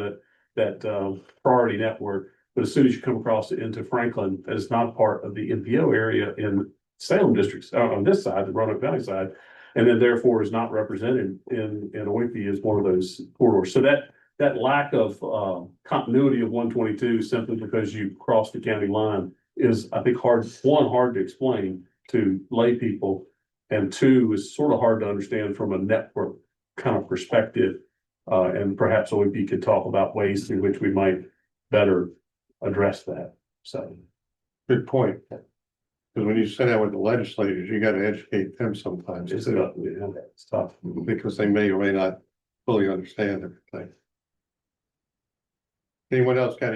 that priority network. But as soon as you come across into Franklin, that is not part of the MPO area in Salem districts, on this side, the Roanoke Valley side. And then therefore is not represented in Oipe as one of those corridors. So that lack of continuity of 122 simply because you cross the county line is, I think, hard to explain to lay people. And 2 is sort of hard to understand from a network kind of perspective. And perhaps OEP could talk about ways through which we might better address that. So. Good point. Because when you sit down with the legislators, you gotta educate them sometimes It's too, tough, yeah, it's tough. because they may or may not fully understand everything. Anyone else got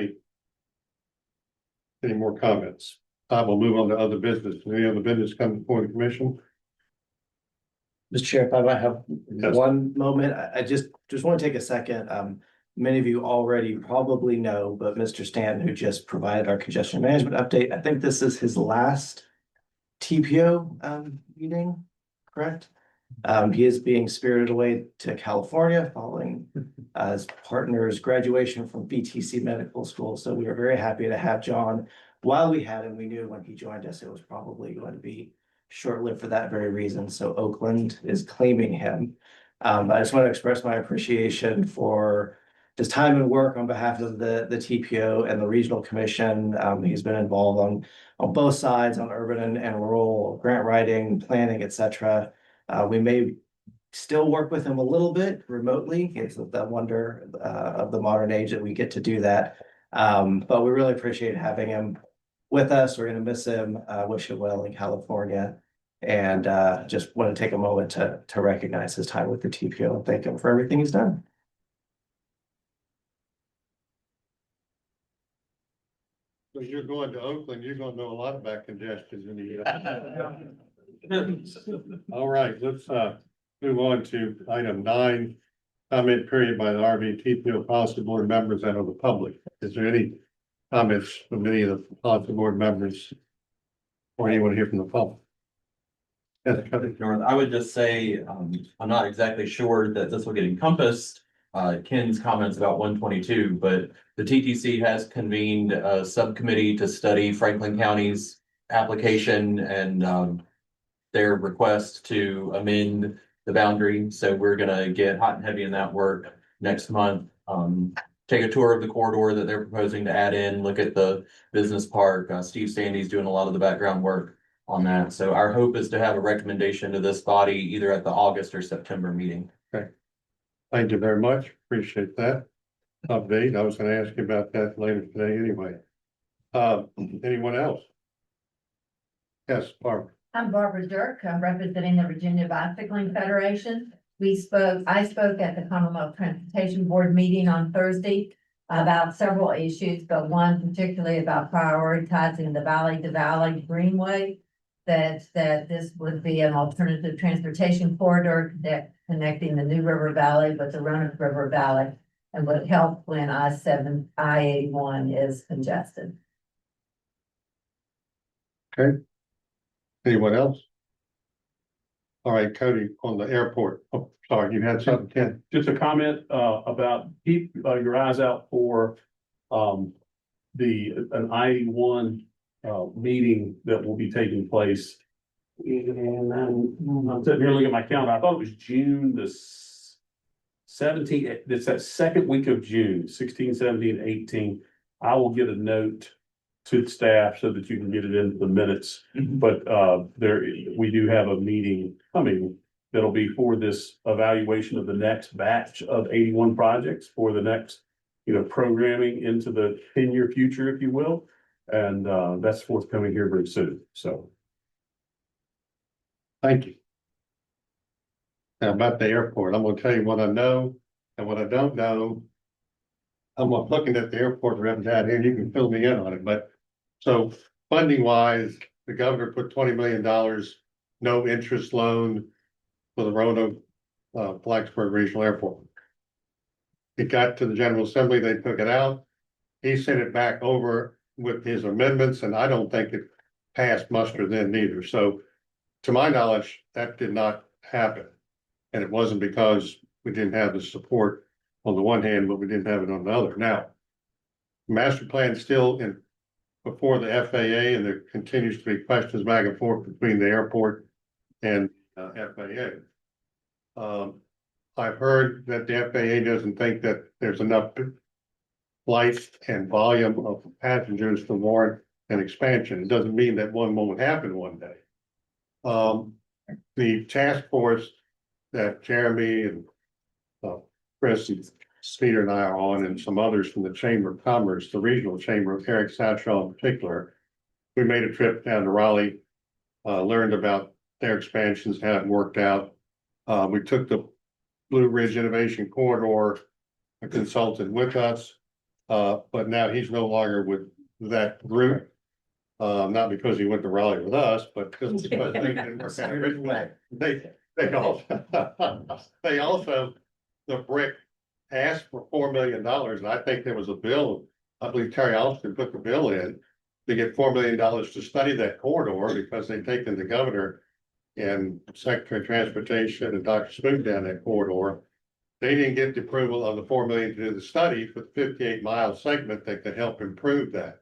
any more comments? I will move on to other business. Any other business come before the commission? Mr. Chair, if I might have Yes. one moment, I just want to take a second. Many of you already probably know, but Mr. Stanton, who just provided our congestion management update, I think this is his last TPO meeting, correct? He is being spirited away to California following his partner's graduation from BTC Medical School. So we are very happy to have John. While we had him, we knew when he joined us, it was probably going to be short-lived for that very reason. So Oakland is claiming him. I just want to express my appreciation for his time and work on behalf of the TPO and the regional commission. He's been involved on both sides, on urban and rural grant writing, planning, etc. We may still work with him a little bit remotely. It's the wonder of the modern age that we get to do that. But we really appreciate having him with us. We're going to miss him. Wish him well in California. And just want to take a moment to recognize his time with the TPO and thank him for everything he's done. So you're going to Oakland, you're gonna know a lot about congestion in the. All right, let's move on to item 9. Comment period by the RVTPO policy board members and of the public. Is there any comments from any of the policy board members? Or anyone here from the public? Yes, I would just say, I'm not exactly sure that this will get encompassed. Ken's comments about 122, but the TTC has convened a subcommittee to study Franklin County's application and their request to amend the boundary. So we're gonna get hot and heavy in that work next month. Take a tour of the corridor that they're proposing to add in, look at the business park. Steve Sandy's doing a lot of the background work on that. So our hope is to have a recommendation to this body either at the August or September meeting. thank you very much. Appreciate that update. I was gonna ask you about that later today anyway. Anyone else? Yes, Barbara. I'm Barbara Dirk. I'm representing the Virginia Bicycling Federation. I spoke at the Commonwealth Transportation Board meeting on Thursday about several issues, but one particularly about prioritizing the Valley to Valley Greenway. That this would be an alternative transportation corridor connecting the New River Valley with the Roanoke River Valley and would help when I-81 is congested. Anyone else? All right, Cody, on the airport. Oh, sorry, you had something, Ken? Just a comment about keep your eyes out for an I-81 meeting that will be taking place. And I'm sitting here looking at my calendar. I thought it was June the 17th. It's that second week of June, 16, 17, 18. I will get a note to the staff so that you can get it into the minutes. But we do have a meeting coming that'll be for this evaluation of the next batch of 81 projects for the next, programming into the 10-year future, if you will. And that's forthcoming here very soon. So. Thank you. Now about the airport, I'm gonna tell you what I know and what I don't know. I'm looking at the airport rep down here, you can fill me in on it, but so funding wise, the governor put $20 million no interest loan for the Roanoke, Blacksburg Regional Airport. It got to the General Assembly, they took it out. He sent it back over with his amendments, and I don't think it passed muster then neither. So to my knowledge, that did not happen. And it wasn't because we didn't have the support on the one hand, but we didn't have it on the other. Now, master plan is still in before the FAA, and there continues to be questions back and forth between the airport and FAA. I've heard that the FAA doesn't think that there's enough flights and volume of passengers to warrant an expansion. It doesn't mean that one won't happen one day. The task force that Jeremy and Chris and Peter and I are on, and some others from the Chamber of Commerce, the regional chamber, Eric Satchell in particular, we made a trip down to Raleigh, learned about their expansions, how it worked out. We took the Blue Ridge Innovation Corridor, a consultant with us, but now he's no longer with that group. Not because he went to Raleigh with us, but because they didn't work out originally. They also, the BRIC asked for $4 million, and I think there was a bill, I believe Terry Alston put the bill in to get $4 million to study that corridor, because they've taken the governor and Secretary of Transportation and Dr. Smoot down that corridor. They didn't get the approval of the $4 million to do the study for the 58-mile segment that could help improve that.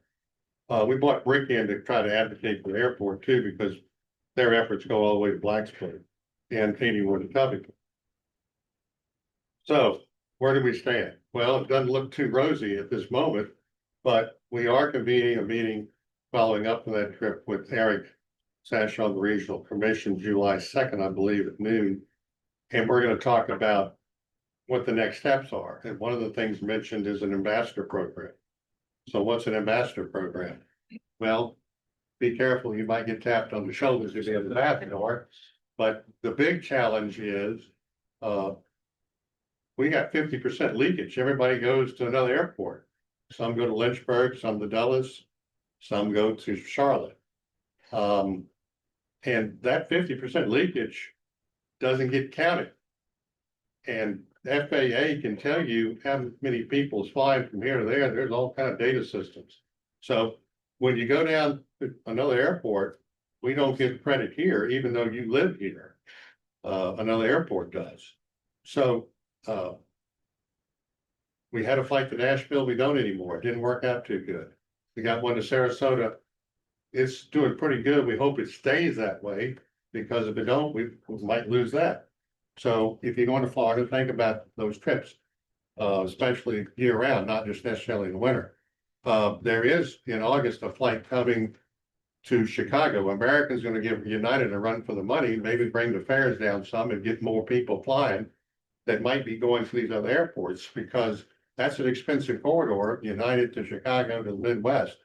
We brought BRIC in to try to advocate for the airport too, because their efforts go all the way to Blacksburg and 81 to Covington. So where do we stand? Well, it doesn't look too rosy at this moment, but we are convening a meeting following up from that trip with Eric Sash on the Regional Commission, July 2nd, I believe, at noon. And we're going to talk about what the next steps are. And one of the things mentioned is an ambassador program. So what's an ambassador program? Well, be careful, you might get tapped on the shoulders if you have an ambassador. But the big challenge is we got 50% leakage. Everybody goes to another airport. Some go to Lynchburg, some to Dulles, some go to Charlotte. And that 50% leakage doesn't get counted. And FAA can tell you how many people is flying from here to there. There's all kind of data systems. So when you go down to another airport, we don't get credit here, even though you live here. Another airport does. So we had a flight to Nashville. We don't anymore. It didn't work out too good. We got one to Sarasota. It's doing pretty good. We hope it stays that way, because if it don't, we might lose that. So if you're going to Florida, think about those trips, especially year round, not just necessarily in the winter. There is in August a flight coming to Chicago. American's going to give United a run for the money, maybe bring the fares down some and get more people flying that might be going to these other airports, because that's an expensive corridor, United to Chicago to the Midwest.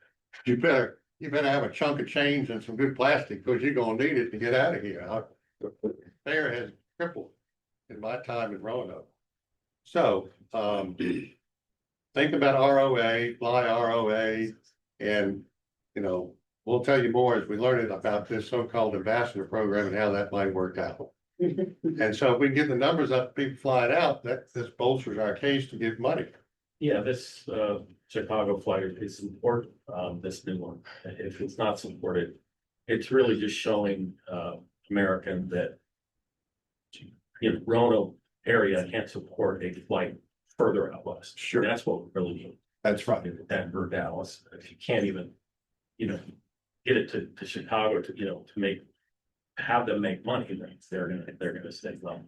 You better have a chunk of change and some good plastic, because you're going to need it to get out of here. The fare has tripled in my time in Roanoke. So think about ROA, fly ROA, and we'll tell you more as we learn about this so-called ambassador program and how that might work out. And so if we can get the numbers up, people flying out, this bolsters our case to get money. Yeah, this Chicago flight is important, this new one. If it's not supported, it's really just showing American that Roanoke area can't support a flight further out west. Sure. That's what we really need. That's right. Denver, Dallas. If you can't even, get it to Chicago to have them make money, then they're gonna stay low.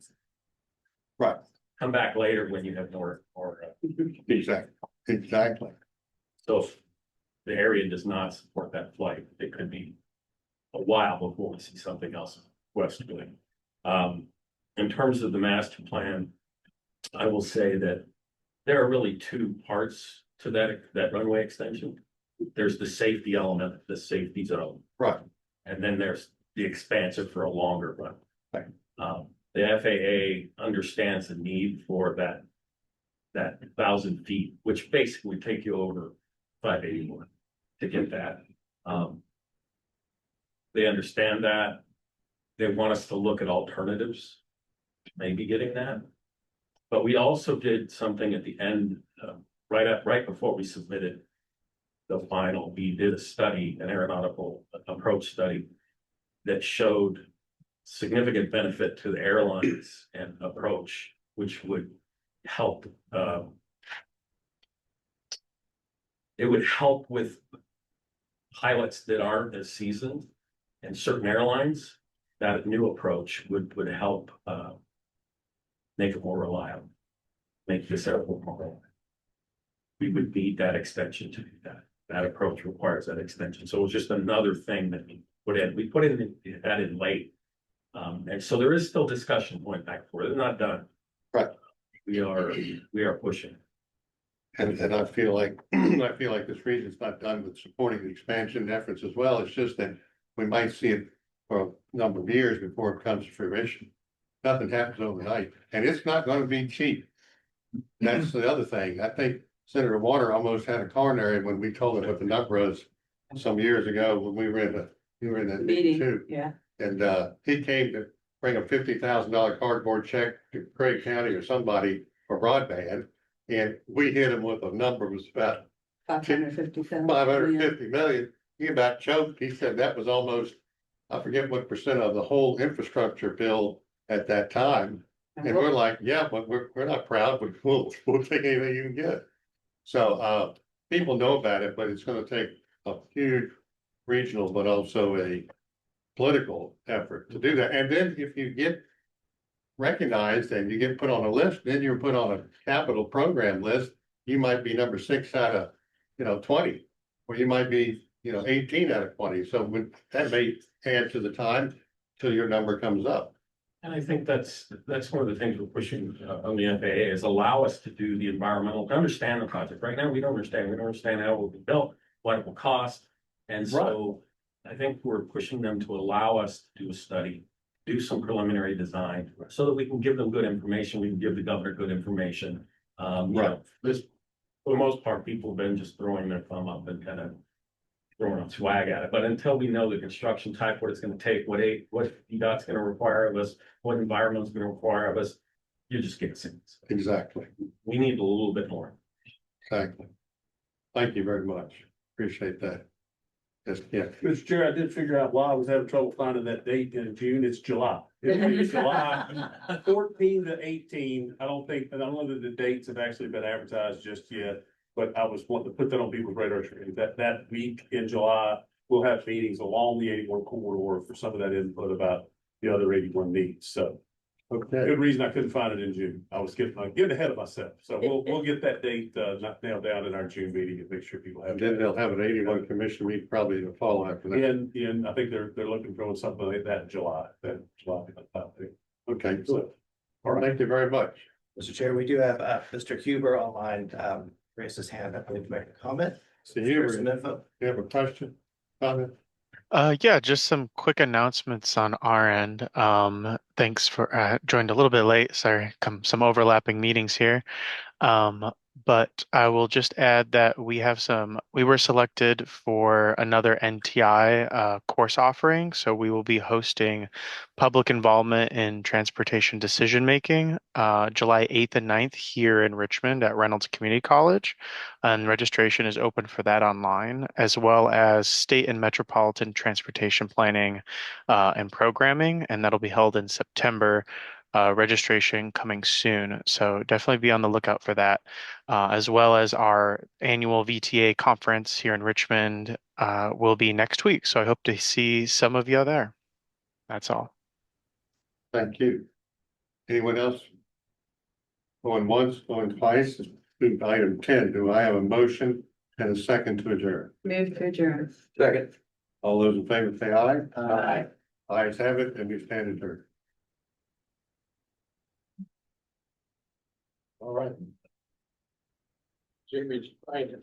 Right. Come back later when you have more. Exactly. So if the area does not support that flight, it could be a while before we see something else west doing. In terms of the master plan, I will say that there are really two parts to that runway extension. There's the safety element, the safety zone. Right. And then there's the expansion for a longer run. Right. The FAA understands the need for that 1,000 feet, which basically take you over 581 to get that. They understand that. they want us to look at alternatives, maybe getting that. But we also did something at the end, right before we submitted the final, we did a study, an aeronautical approach study that showed significant benefit to the airlines and approach, which would help, it would help with pilots that aren't as seasoned and certain airlines. That new approach would help make it more reliable, make this airport more reliable. We would need that extension to do that. That approach requires that extension. So it was just another thing that we put in. We put that in late. And so there is still discussion going back and forth. It's not done. Right. We are pushing. And I feel like, I feel like this region's not done with supporting the expansion efforts as well. It's just that we might see it for a number of years before it comes to fruition. Nothing happens overnight, and it's not gonna be cheap. That's the other thing. I think Senator Warner almost had a coronary when we told him what the number was some years ago when we were in that meeting too. Yeah. And he came to bring a $50,000 cardboard check to Craig County or somebody for broadband. And we hit him with a number, was about 550 million. He about choked. He said that was almost, I forget what percent of the whole infrastructure bill at that time. And we're like, yeah, but we're not proud, but we'll take anything you can get. So people know about it, but it's gonna take a huge regional, but also a political effort to do that. And then if you get recognized and you get put on a list, then you're put on a capital program list, you might be number 6 out of 20, or you might be 18 out of 20. So that may add to the time till your number comes up. And I think that's one of the things we're pushing on the FAA is allow us to do the environmental, to understand the project. Right now, we don't understand how it will be built, what it will cost. And so I think we're pushing them to allow us to do a study, do some preliminary design so that we can give them good information. We can give the governor good information. For the most part, people have been just throwing their thumb up and kind of throwing a swag at it. But until we know the construction type, what it's going to take, what DOT's going to require of us, what environment's going to require of us, you just get sense. Exactly. We need a little bit more. Exactly. Thank you very much. Appreciate that. Yes, yeah. Mr. Chair, I did figure out why I was having trouble finding that date in June. It's July. It's July 14 to 18. I don't know that the dates have actually been advertised just yet, but I was wanting to put that on people's radar screen. That week in July, we'll have meetings along the 81 corridor for some of that input about the other 81 needs. So Okay. good reason I couldn't find it in June. I was getting ahead of myself. So we'll get that date nailed down in our June meeting and make sure people have. And then they'll have an 81 commission meeting probably to follow after that. And I think they're looking for something like that in July, Okay, so, all right, thank you very much. Mr. Chair, we do have Mr. Huber online, raised his hand, I believe, to make a comment. So you Some info. have a question, comment? Yeah, just some quick announcements on our end. Thanks for joined a little bit late. Sorry, some overlapping meetings here. But I will just add that we were selected for another NTI course offering. So we will be hosting public involvement in transportation decision making July 8th and 9th here in Richmond at Reynolds Community College. And registration is open for that online, as well as state and metropolitan transportation planning and programming. And that'll be held in September. Registration coming soon. So definitely be on the lookout for that, as well as our annual VTA conference here in Richmond will be next week. So I hope to see some of you there. That's all. Thank you. Anyone else? Going once, going twice, item 10, do I have a motion and a second to adjourn? Move to adjourn. Second. All those in favor say aye. Aye. Ayes have it, and we stand adjourned. All right. Jimmy's trying to